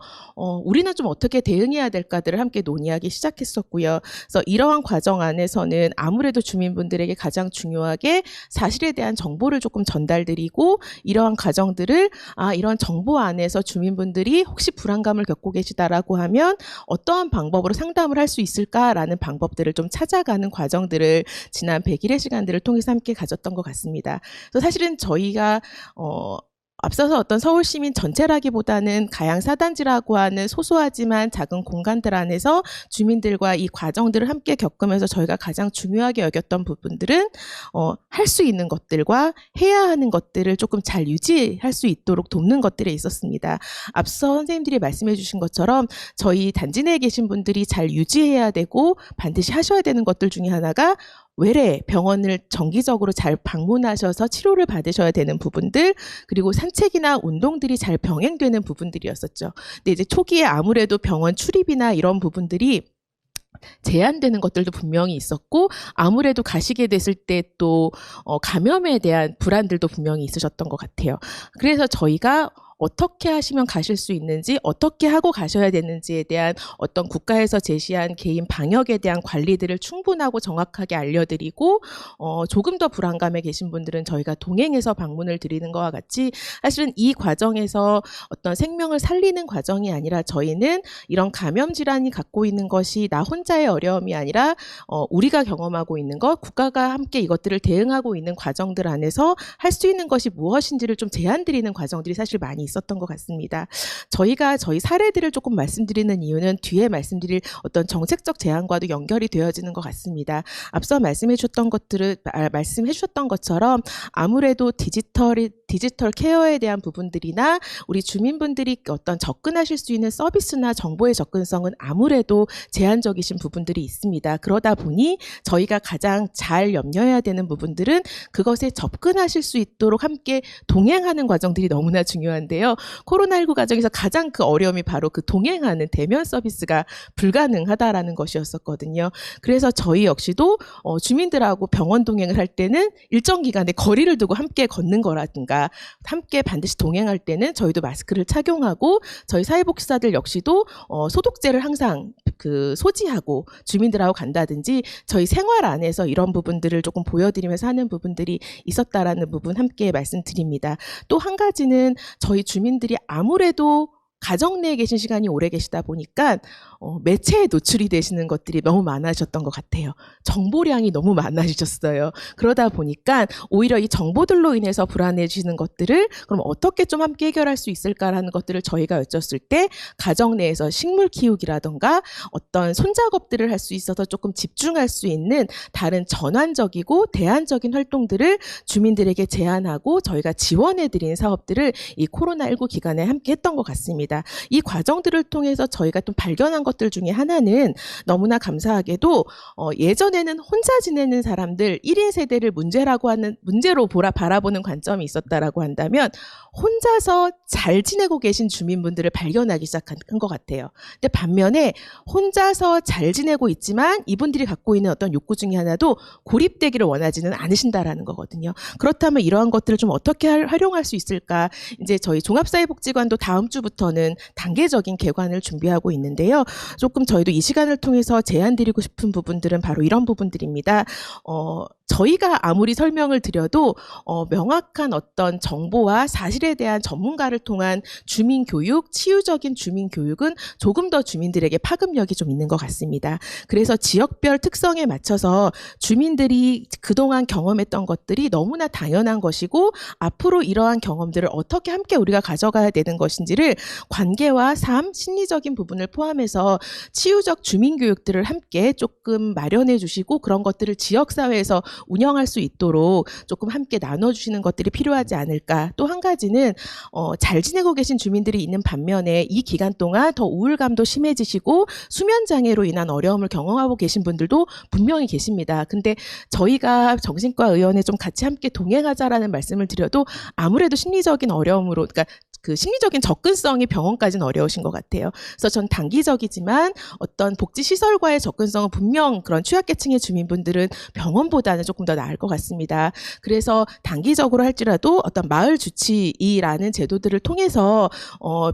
우리는 좀 어떻게 대응해야 될까들을 함께 논의하기 시작했었고요. 그래서 이러한 과정 안에서는 아무래도 주민분들에게 가장 중요하게 사실에 대한 정보를 조금 전달드리고 이러한 과정들을 이런 정보 안에서 주민분들이 혹시 불안감을 겪고 계시다라고 하면 어떠한 방법으로 상담을 할 수 있을까라는 방법들을 좀 찾아가는 과정들을 지난 100일의 시간들을 통해서 함께 가졌던 것 같습니다. 그래서 사실은 저희가 앞서서 어떤 서울 시민 전체라기보다는 가양 4단지라고 하는 소소하지만 작은 공간들 안에서 주민들과 이 과정들을 함께 겪으면서 저희가 가장 중요하게 여겼던 부분들은 할 수 있는 것들과 해야 하는 것들을 조금 잘 유지할 수 있도록 돕는 것들에 있었습니다. 앞서 선생님들이 말씀해 주신 것처럼 저희 단지 내에 계신 분들이 잘 유지해야 되고 반드시 하셔야 되는 것들 중에 하나가 외래 병원을 정기적으로 잘 방문하셔서 치료를 받으셔야 되는 부분들 그리고 산책이나 운동들이 잘 병행되는 부분들이었었죠. 근데 이제 초기에 아무래도 병원 출입이나 이런 부분들이 제한되는 것들도 분명히 있었고 아무래도 가시게 됐을 때 또 감염에 대한 불안들도 분명히 있으셨던 것 같아요. 그래서 저희가 어떻게 하시면 가실 수 있는지 어떻게 하고 가셔야 되는지에 대한 어떤 국가에서 제시한 개인 방역에 대한 관리들을 충분하고 정확하게 알려드리고 조금 더 불안감에 계신 분들은 저희가 동행해서 방문을 드리는 것과 같이 사실은 이 과정에서 어떤 생명을 살리는 과정이 아니라 저희는 이런 감염 질환이 갖고 있는 것이 나 혼자의 어려움이 아니라 우리가 경험하고 있는 것 국가가 함께 이것들을 대응하고 있는 과정들 안에서 할 수 있는 것이 무엇인지를 좀 제안드리는 과정들이 사실 많이 있었던 것 같습니다. 저희가 저희 사례들을 조금 말씀드리는 이유는 뒤에 말씀드릴 어떤 정책적 제안과도 연결이 되어지는 것 같습니다. 앞서 말씀해 주셨던 것처럼 아무래도 디지털 케어에 대한 부분들이나 우리 주민분들이 어떤 접근하실 수 있는 서비스나 정보의 접근성은 아무래도 제한적이신 부분들이 있습니다. 그러다 보니 저희가 가장 잘 염려해야 되는 부분들은 그것에 접근하실 수 있도록 함께 동행하는 과정들이 너무나 중요한데요. 코로나19 과정에서 가장 그 어려움이 바로 그 동행하는 대면 서비스가 불가능하다라는 것이었었거든요. 그래서 저희 역시도 주민들하고 병원 동행을 할 때는 일정 기간의 거리를 두고 함께 걷는 거라든가 함께 반드시 동행할 때는 저희도 마스크를 착용하고 저희 사회복지사들 역시도 소독제를 항상 소지하고 주민들하고 간다든지 저희 생활 안에서 이런 부분들을 조금 보여드리면서 하는 부분들이 있었다라는 부분 함께 말씀드립니다. 또 한 가지는 저희 주민들이 아무래도 가정 내에 계신 시간이 오래 계시다 보니까 매체에 노출이 되시는 것들이 너무 많아졌던 것 같아요. 정보량이 너무 많아지셨어요. 그러다 보니까 오히려 이 정보들로 인해서 불안해지는 것들을 그럼 어떻게 좀 함께 해결할 수 있을까라는 것들을 저희가 여쭸을 때 가정 내에서 식물 키우기라던가 어떤 손작업들을 할 수 있어서 조금 집중할 수 있는 다른 전환적이고 대안적인 활동들을 주민들에게 제안하고 저희가 지원해드린 사업들을 이 코로나19 기간에 함께 했던 것 같습니다. 이 과정들을 통해서 저희가 또 발견한 것들 중에 하나는 너무나 감사하게도 예전에는 혼자 지내는 사람들 1인 세대를 문제로 바라보는 관점이 있었다라고 한다면 혼자서 잘 지내고 계신 주민분들을 발견하기 시작한 것 같아요. 근데 반면에 혼자서 잘 지내고 있지만 이분들이 갖고 있는 어떤 욕구 중에 하나도 고립되기를 원하지는 않으신다라는 거거든요. 그렇다면 이러한 것들을 좀 어떻게 활용할 수 있을까? 이제 저희 종합사회복지관도 다음 주부터는 단계적인 개관을 준비하고 있는데요. 조금 저희도 이 시간을 통해서 제안드리고 싶은 부분들은 바로 이런 부분들입니다. 저희가 아무리 설명을 드려도 명확한 어떤 정보와 사실에 대한 전문가를 통한 주민교육, 치유적인 주민교육은 조금 더 주민들에게 파급력이 좀 있는 것 같습니다. 그래서 지역별 특성에 맞춰서 주민들이 그동안 경험했던 것들이 너무나 당연한 것이고 앞으로 이러한 경험들을 어떻게 함께 우리가 가져가야 되는 것인지를 관계와 삶, 심리적인 부분을 포함해서 치유적 주민교육들을 함께 조금 마련해 주시고 그런 것들을 지역사회에서 운영할 수 있도록 조금 함께 나눠주시는 것들이 필요하지 않을까. 또 한 가지는 잘 지내고 계신 주민들이 있는 반면에 이 기간 동안 더 우울감도 심해지시고 수면장애로 인한 어려움을 경험하고 계신 분들도 분명히 계십니다. 근데 저희가 정신과 의원에 좀 같이 함께 동행하자라는 말씀을 드려도 아무래도 심리적인 어려움으로 그러니까 그 심리적인 접근성이 병원까지는 어려우신 것 같아요. 그래서 전 단기적이지만 어떤 복지시설과의 접근성은 분명 그런 취약계층의 주민분들은 병원보다는 조금 더 나을 것 같습니다. 그래서 단기적으로 할지라도 어떤 마을 주치의라는 제도들을 통해서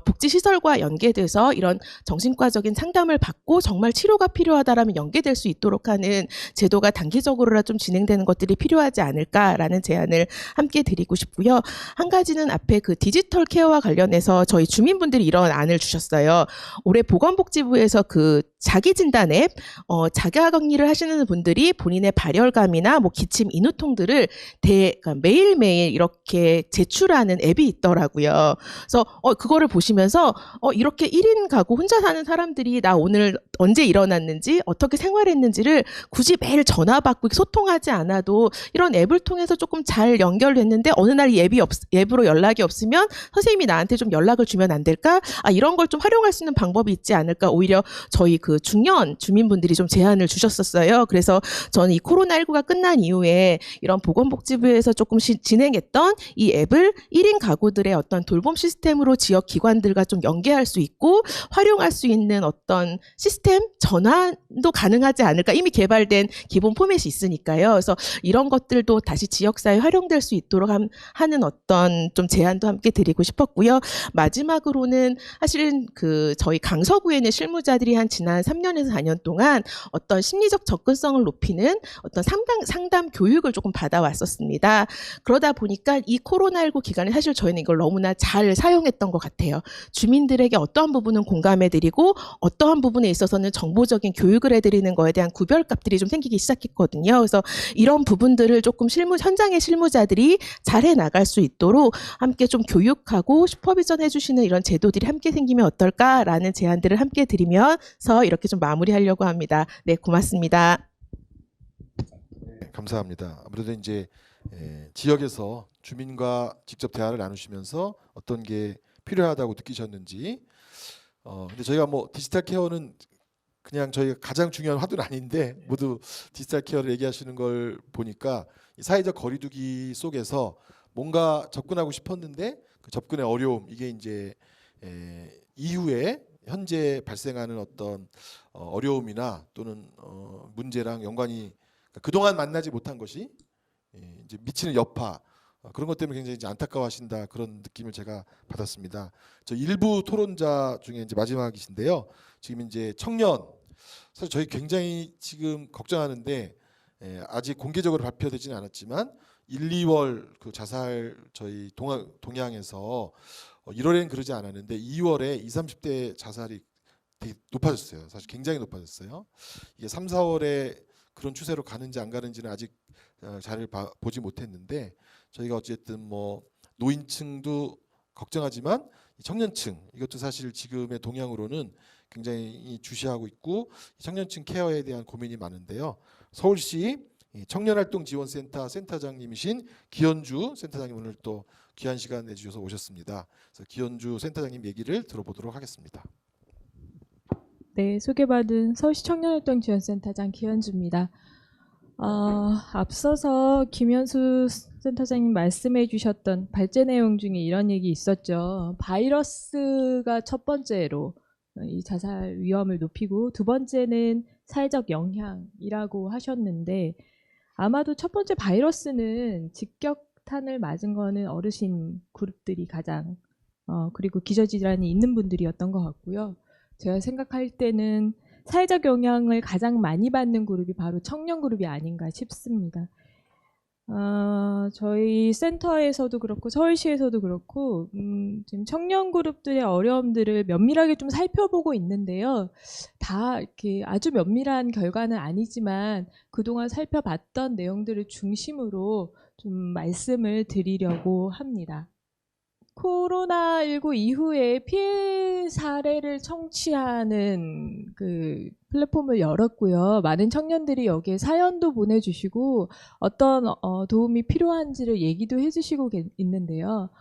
복지시설과 연계돼서 이런 정신과적인 상담을 받고 정말 치료가 필요하다라면 연계될 수 있도록 하는 제도가 단기적으로라도 좀 진행되는 것들이 필요하지 않을까라는 제안을 함께 드리고 싶고요. 한 가지는 앞에 그 디지털 케어와 관련해서 저희 주민분들이 이런 안을 주셨어요. 올해 보건복지부에서 그 자기진단 앱, 자가격리를 하시는 분들이 본인의 발열감이나 뭐 기침, 인후통들을 그러니까 매일매일 이렇게 제출하는 앱이 있더라고요. 그래서 그거를 보시면서 이렇게 1인 가구 혼자 사는 사람들이 나 오늘 언제 일어났는지 어떻게 생활했는지를 굳이 매일 전화 받고 소통하지 않아도 이런 앱을 통해서 조금 잘 연결됐는데 어느 날 이 앱으로 연락이 없으면 선생님이 나한테 좀 연락을 주면 안 될까? 이런 걸 좀 활용할 수 있는 방법이 있지 않을까? 오히려 저희 그 중년 주민분들이 좀 제안을 주셨었어요. 그래서 저는 이 코로나19가 끝난 이후에 이런 보건복지부에서 조금 진행했던 이 앱을 1인 가구들의 어떤 돌봄 시스템으로 지역 기관들과 좀 연계할 수 있고 활용할 수 있는 어떤 시스템 전환도 가능하지 않을까? 이미 개발된 기본 포맷이 있으니까요. 그래서 이런 것들도 다시 지역사회에 활용될 수 있도록 하는 어떤 좀 제안도 함께 드리고 싶었고요. 마지막으로는 사실은 그 저희 강서구에 있는 실무자들이 한 지난 3년에서 4년 동안 어떤 심리적 접근성을 높이는 어떤 상담 교육을 조금 받아왔었습니다. 그러다 보니까 이 코로나19 기간에 사실 저희는 이걸 너무나 잘 사용했던 것 같아요. 주민들에게 어떠한 부분은 공감해드리고 어떠한 부분에 있어서는 정보적인 교육을 해드리는 거에 대한 구별값들이 좀 생기기 시작했거든요. 그래서 이런 부분들을 조금 현장의 실무자들이 잘 해나갈 수 있도록 함께 좀 교육하고 슈퍼비전 해주시는 이런 제도들이 함께 생기면 어떨까라는 제안들을 함께 드리면서 이렇게 좀 마무리하려고 합니다. 네, 고맙습니다. 네, 감사합니다. 아무래도 이제 지역에서 주민과 직접 대화를 나누시면서 어떤 게 필요하다고 느끼셨는지. 근데 저희가 뭐 디지털 케어는 그냥 저희가 가장 중요한 화두는 아닌데 모두 디지털 케어를 얘기하시는 걸 보니까 이 사회적 거리두기 속에서 뭔가 접근하고 싶었는데 그 접근의 어려움 이게 이제 이후에 현재 발생하는 어떤 어려움이나 또는 문제랑 연관이 그동안 만나지 못한 것이 이제 미치는 여파 그런 것 때문에 굉장히 이제 안타까워하신다 그런 느낌을 제가 받았습니다. 저 일부 토론자 중에 이제 마지막이신데요. 지금 이제 청년 사실 저희 굉장히 지금 걱정하는데 아직 공개적으로 발표되지는 않았지만 1, 2월 그 자살 저희 동향에서 1월에는 그러지 않았는데 2월에 20, 30대 자살이 되게 높아졌어요. 사실 굉장히 높아졌어요. 이게 3, 4월에 그런 추세로 가는지 안 가는지는 아직 잘 보지 못했는데 저희가 어쨌든 뭐 노인층도 걱정하지만 청년층 이것도 사실 지금의 동향으로는 굉장히 주시하고 있고 청년층 케어에 대한 고민이 많은데요. 서울시 청년활동지원센터 센터장님이신 기현주 센터장님 오늘 또 귀한 시간 내주셔서 오셨습니다. 그래서 기현주 센터장님 얘기를 들어보도록 하겠습니다. 네, 소개받은 서울시 청년활동지원센터장 기현주입니다. 앞서서 김현수 센터장님 말씀해 주셨던 발제 내용 중에 이런 얘기 있었죠. 바이러스가 첫 번째로 이 자살 위험을 높이고 두 번째는 사회적 영향이라고 하셨는데 아마도 첫 번째 바이러스는 직격탄을 맞은 거는 어르신 그룹들이 가장 그리고 기저질환이 있는 분들이었던 것 같고요. 제가 생각할 때는 사회적 영향을 가장 많이 받는 그룹이 바로 청년 그룹이 아닌가 싶습니다. 저희 센터에서도 그렇고 서울시에서도 그렇고 지금 청년 그룹들의 어려움들을 면밀하게 좀 살펴보고 있는데요. 다 이렇게 아주 면밀한 결과는 아니지만 그동안 살펴봤던 내용들을 중심으로 좀 말씀을 드리려고 합니다. 코로나19 이후에 피해 사례를 청취하는 그 플랫폼을 열었고요. 많은 청년들이 여기에 사연도 보내주시고 어떤 도움이 필요한지를 얘기도 해주시고 있는데요.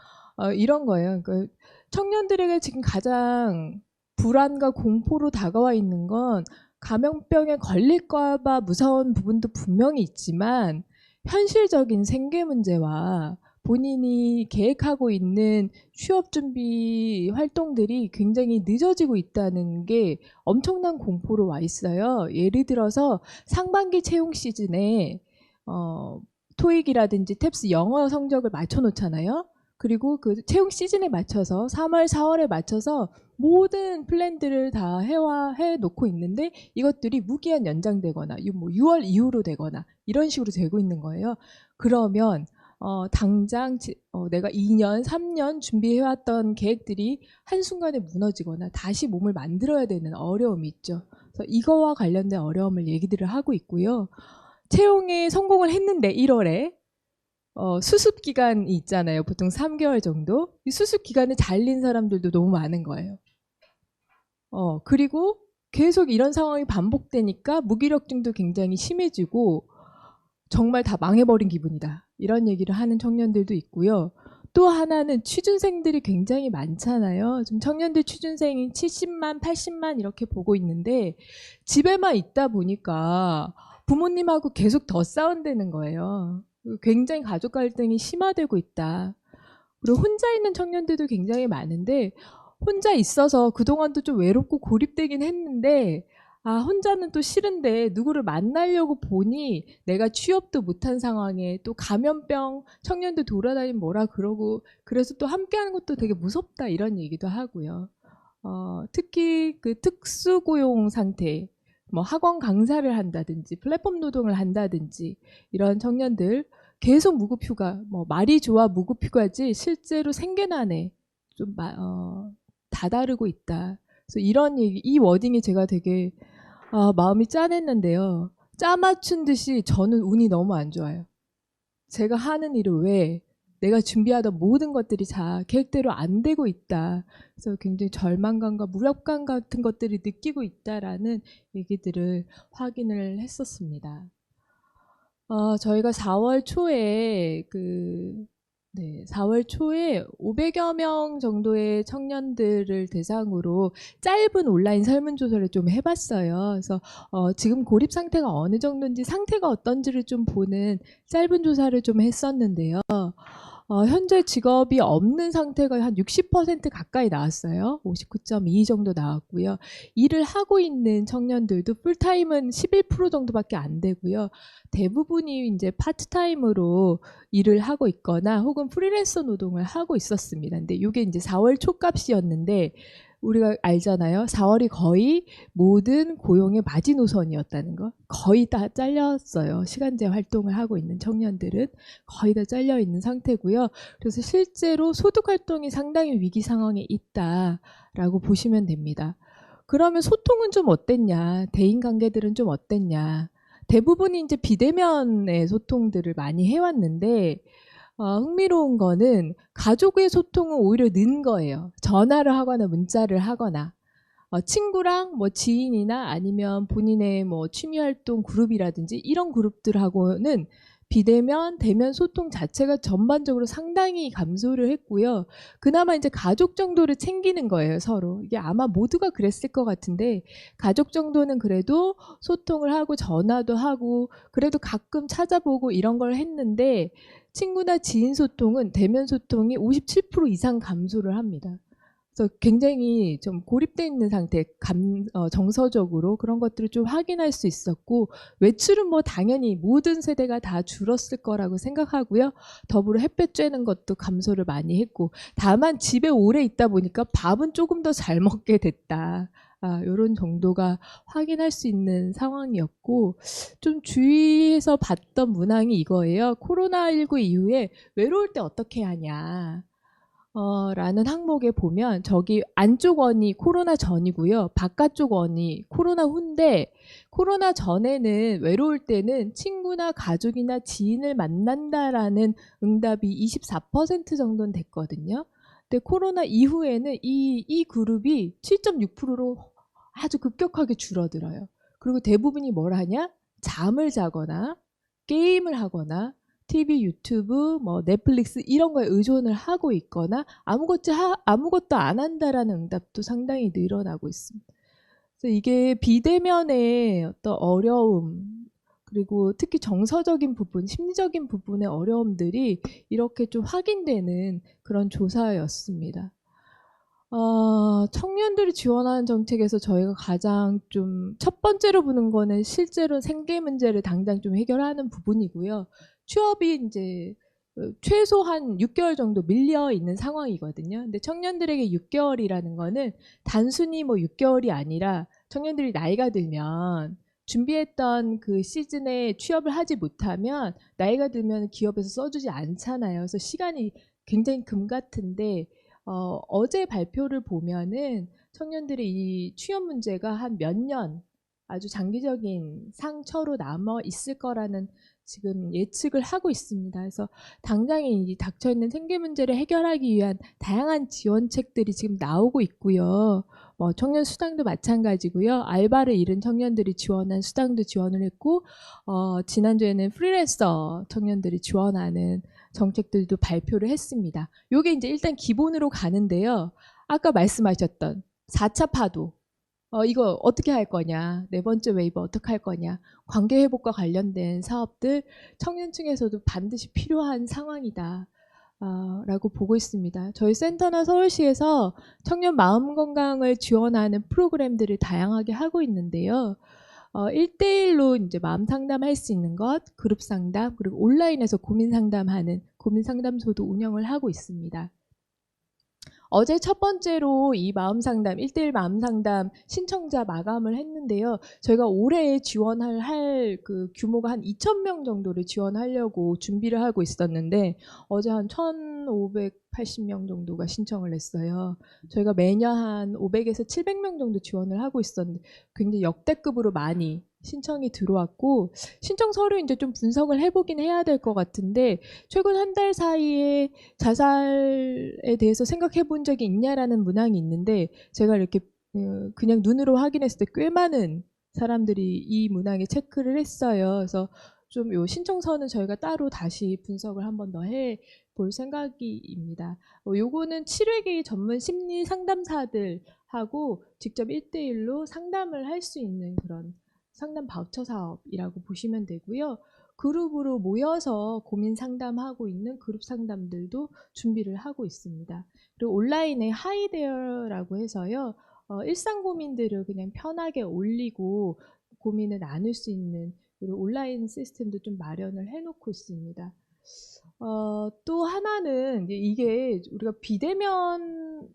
이런 거예요. 그러니까 청년들에게 지금 가장 불안과 공포로 다가와 있는 건 감염병에 걸릴까 봐 무서운 부분도 분명히 있지만 현실적인 생계 문제와 본인이 계획하고 있는 취업 준비 활동들이 굉장히 늦어지고 있다는 게 엄청난 공포로 와 있어요. 예를 들어서 상반기 채용 시즌에 토익이라든지 탭스 영어 성적을 맞춰 놓잖아요. 그리고 그 채용 시즌에 맞춰서 3월, 4월에 맞춰서 모든 플랜들을 다 해 놓고 있는데 이것들이 무기한 연장되거나 뭐 6월 이후로 되거나 이런 식으로 되고 있는 거예요. 그러면 당장 내가 2년, 3년 준비해왔던 계획들이 한순간에 무너지거나 다시 몸을 만들어야 되는 어려움이 있죠. 그래서 이거와 관련된 어려움을 얘기들을 하고 있고요. 채용에 성공을 했는데 1월에 수습 기간이 있잖아요. 보통 3개월 정도. 이 수습 기간에 잘린 사람들도 너무 많은 거예요. 그리고 계속 이런 상황이 반복되니까 무기력증도 굉장히 심해지고 정말 다 망해버린 기분이다. 이런 얘기를 하는 청년들도 있고요. 또 하나는 취준생들이 굉장히 많잖아요. 지금 청년들 취준생이 70만, 80만 이렇게 보고 있는데 집에만 있다 보니까 부모님하고 계속 더 싸운다는 거예요. 굉장히 가족 갈등이 심화되고 있다. 그리고 혼자 있는 청년들도 굉장히 많은데 혼자 있어서 그동안도 좀 외롭고 고립되긴 했는데 혼자는 또 싫은데 누구를 만나려고 보니 내가 취업도 못한 상황에 또 감염병 청년들 돌아다니면 뭐라 그러고 그래서 또 함께하는 것도 되게 무섭다 이런 얘기도 하고요. 특히 그 특수고용 상태, 뭐 학원 강사를 한다든지 플랫폼 노동을 한다든지 이런 청년들 계속 무급휴가, 뭐 말이 좋아 무급휴가지 실제로 생계난에 좀 다다르고 있다. 그래서 이런 얘기, 이 워딩이 제가 되게 마음이 짠했는데요. 짜맞춘 듯이 저는 운이 너무 안 좋아요. 제가 하는 일을 왜 내가 준비하던 모든 것들이 다 계획대로 안 되고 있다. 그래서 굉장히 절망감과 무력감 같은 것들을 느끼고 있다라는 얘기들을 확인을 했었습니다. 저희가 4월 초에 4월 초에 500여 명 정도의 청년들을 대상으로 짧은 온라인 설문조사를 좀 해봤어요. 그래서 지금 고립 상태가 어느 정도인지 상태가 어떤지를 좀 보는 짧은 조사를 좀 했었는데요. 현재 직업이 없는 상태가 한 60% 가까이 나왔어요. 59.2 정도 나왔고요. 일을 하고 있는 청년들도 풀타임은 11% 정도밖에 안 되고요. 대부분이 이제 파트타임으로 일을 하고 있거나 혹은 프리랜서 노동을 하고 있었습니다. 근데 이게 이제 4월 초 값이었는데 우리가 알잖아요. 4월이 거의 모든 고용의 마지노선이었다는 거. 거의 다 잘렸어요. 시간제 활동을 하고 있는 청년들은 거의 다 잘려 있는 상태고요. 그래서 실제로 소득 활동이 상당히 위기 상황에 있다라고 보시면 됩니다. 그러면 소통은 좀 어땠냐? 대인 관계들은 좀 어땠냐? 대부분이 이제 비대면의 소통들을 많이 해왔는데 흥미로운 거는 가족의 소통은 오히려 는 거예요. 전화를 하거나 문자를 하거나 친구랑 뭐 지인이나 아니면 본인의 뭐 취미활동 그룹이라든지 이런 그룹들하고는 비대면, 대면 소통 자체가 전반적으로 상당히 감소를 했고요. 그나마 이제 가족 정도를 챙기는 거예요, 서로. 이게 아마 모두가 그랬을 것 같은데, 가족 정도는 그래도 소통을 하고 전화도 하고, 그래도 가끔 찾아보고 이런 걸 했는데, 친구나 지인 소통은 대면 소통이 57% 이상 감소를 합니다. 그래서 굉장히 좀 고립되어 있는 상태, 정서적으로 그런 것들을 좀 확인할 수 있었고, 외출은 뭐 당연히 모든 세대가 다 줄었을 거라고 생각하고요. 더불어 햇볕 쬐는 것도 감소를 많이 했고, 다만 집에 오래 있다 보니까 밥은 조금 더 잘 먹게 됐다. 이런 정도가 확인할 수 있는 상황이었고, 좀 주위에서 봤던 문항이 이거예요. 코로나19 이후에 외로울 때 어떻게 하냐. 라는 항목에 보면 저기 안쪽 원이 코로나 전이고요. 바깥쪽 원이 코로나 후인데 코로나 전에는 외로울 때는 친구나 가족이나 지인을 만난다라는 응답이 24% 정도는 됐거든요. 근데 코로나 이후에는 이 그룹이 7.6%로 아주 급격하게 줄어들어요. 그리고 대부분이 뭘 하냐? 잠을 자거나 게임을 하거나 TV, 유튜브, 뭐 넷플릭스 이런 거에 의존을 하고 있거나 아무것도 안 한다라는 응답도 상당히 늘어나고 있습니다. 그래서 이게 비대면의 어떤 어려움 그리고 특히 정서적인 부분, 심리적인 부분의 어려움들이 이렇게 좀 확인되는 그런 조사였습니다. 청년들이 지원하는 정책에서 저희가 가장 좀 첫 번째로 보는 거는 실제로 생계 문제를 당장 좀 해결하는 부분이고요. 취업이 이제 최소한 6개월 정도 밀려 있는 상황이거든요. 근데 청년들에게 6개월이라는 거는 단순히 뭐 6개월이 아니라 청년들이 나이가 들면 준비했던 그 시즌에 취업을 하지 못하면 나이가 들면 기업에서 써주지 않잖아요. 그래서 시간이 굉장히 금 같은데 어제 발표를 보면은 청년들의 이 취업 문제가 한 몇 년 아주 장기적인 상처로 남아 있을 거라는 지금 예측을 하고 있습니다. 그래서 당장에 이 닥쳐있는 생계 문제를 해결하기 위한 다양한 지원책들이 지금 나오고 있고요. 뭐 청년 수당도 마찬가지고요. 알바를 잃은 청년들이 지원한 수당도 지원을 했고 지난주에는 프리랜서 청년들이 지원하는 정책들도 발표를 했습니다. 요게 이제 일단 기본으로 가는데요. 아까 말씀하셨던 4차 파도. 이거 어떻게 할 거냐, 네 번째 웨이브 어떻게 할 거냐, 관계 회복과 관련된 사업들 청년층에서도 반드시 필요한 상황이다. 라고 보고 있습니다. 저희 센터나 서울시에서 청년 마음 건강을 지원하는 프로그램들을 다양하게 하고 있는데요. 1대1로 이제 마음 상담할 수 있는 것, 그룹 상담, 그리고 온라인에서 고민 상담하는 고민 상담소도 운영을 하고 있습니다. 어제 첫 번째로 이 마음 상담, 1대1 마음 상담 신청자 마감을 했는데요. 저희가 올해 지원할 그 규모가 한 2,000명 정도를 지원하려고 준비를 하고 있었는데 어제 한 1,580명 정도가 신청을 했어요. 저희가 매년 한 500에서 700명 정도 지원을 하고 있었는데 굉장히 역대급으로 많이 신청이 들어왔고 신청 서류 이제 좀 분석을 해보긴 해야 될 것 같은데 최근 한 달 사이에 자살에 대해서 생각해 본 적이 있냐라는 문항이 있는데 제가 이렇게 그냥 눈으로 확인했을 때 꽤 많은 사람들이 이 문항에 체크를 했어요. 그래서 좀 요 신청서는 저희가 따로 다시 분석을 한 번 더 해 볼 생각입니다. 요거는 7회계의 전문 심리 상담사들하고 직접 1대1로 상담을 할 수 있는 그런 상담 바우처 사업이라고 보시면 되고요. 그룹으로 모여서 고민 상담하고 있는 그룹 상담들도 준비를 하고 있습니다. 그리고 온라인에 하이데어라고 해서요. 일상 고민들을 그냥 편하게 올리고 고민을 나눌 수 있는 그리고 온라인 시스템도 좀 마련을 해놓고 있습니다. 또 하나는 이제 이게 우리가 비대면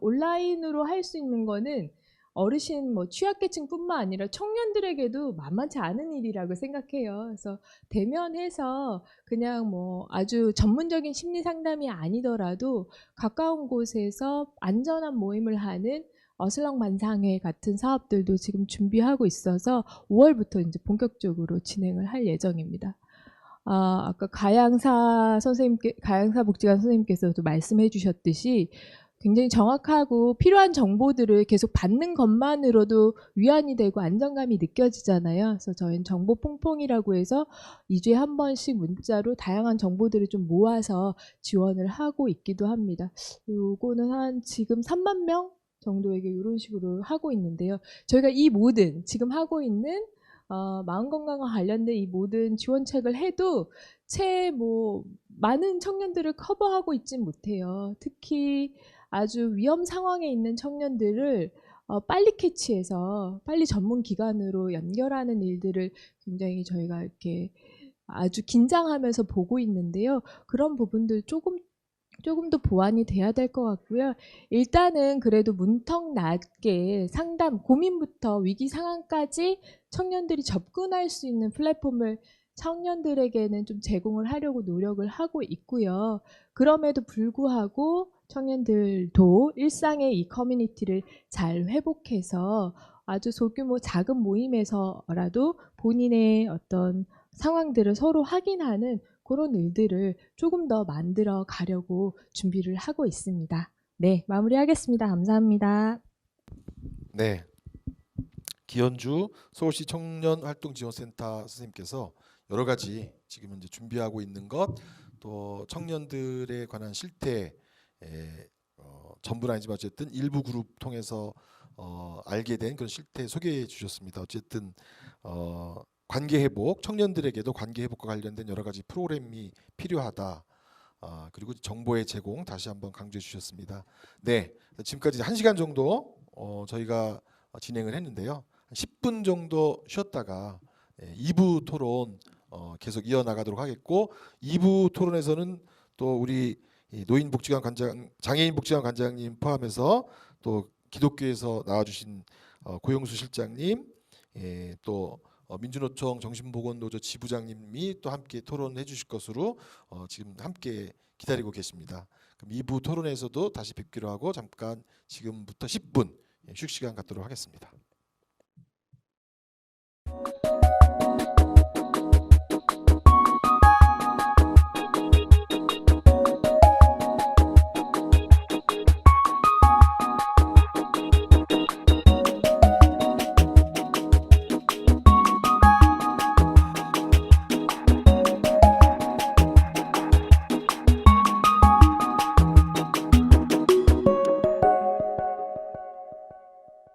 온라인으로 할 수 있는 거는 어르신 뭐 취약계층뿐만 아니라 청년들에게도 만만치 않은 일이라고 생각해요. 그래서 대면해서 그냥 뭐 아주 전문적인 심리 상담이 아니더라도 가까운 곳에서 안전한 모임을 하는 어슬렁만상회 같은 사업들도 지금 준비하고 있어서 5월부터 이제 본격적으로 진행을 할 예정입니다. 아까 가양사 복지관 선생님께서도 말씀해 주셨듯이 굉장히 정확하고 필요한 정보들을 계속 받는 것만으로도 위안이 되고 안정감이 느껴지잖아요. 그래서 저희는 정보 퐁퐁이라고 해서 2주에 한 번씩 문자로 다양한 정보들을 좀 모아서 지원을 하고 있기도 합니다. 요거는 한 지금 3만 명 정도에게 이런 식으로 하고 있는데요. 저희가 이 모든 지금 하고 있는 마음 건강과 관련된 이 모든 지원책을 해도 채 뭐 많은 청년들을 커버하고 있진 못해요. 특히 아주 위험 상황에 있는 청년들을 빨리 캐치해서 빨리 전문 기관으로 연결하는 일들을 굉장히 저희가 이렇게 아주 긴장하면서 보고 있는데요. 그런 부분들 조금 더 보완이 돼야 될 것 같고요. 일단은 그래도 문턱 낮게 상담, 고민부터 위기 상황까지 청년들이 접근할 수 있는 플랫폼을 청년들에게는 좀 제공을 하려고 노력을 하고 있고요. 그럼에도 불구하고 청년들도 일상의 이 커뮤니티를 잘 회복해서 아주 소규모 작은 모임에서라도 본인의 어떤 상황들을 서로 확인하는 그런 일들을 조금 더 만들어 가려고 준비를 하고 있습니다. 네, 마무리하겠습니다. 감사합니다. 네. 기현주 서울시 청년활동지원센터 선생님께서 여러 가지 지금 이제 준비하고 있는 것, 또 청년들에 관한 실태, 전부는 아니지만 어쨌든 일부 그룹 통해서 알게 된 그런 실태 소개해 주셨습니다. 어쨌든 관계 회복, 청년들에게도 관계 회복과 관련된 여러 가지 프로그램이 필요하다. 그리고 정보의 제공 다시 한번 강조해 주셨습니다. 네, 지금까지 1시간 정도 저희가 진행을 했는데요. 한 10분 정도 쉬었다가 2부 토론 계속 이어나가도록 하겠고, 2부 토론에서는 또 우리 이 노인복지관 관장, 장애인복지관 관장님 포함해서 또 기독교에서 나와주신 고영수 실장님, 또 민주노총 정신보건노조 지부장님이 또 함께 토론해 주실 것으로 지금 함께 기다리고 계십니다. 그럼 2부 토론에서도 다시 뵙기로 하고 잠깐 지금부터 10분 휴식 시간 갖도록 하겠습니다.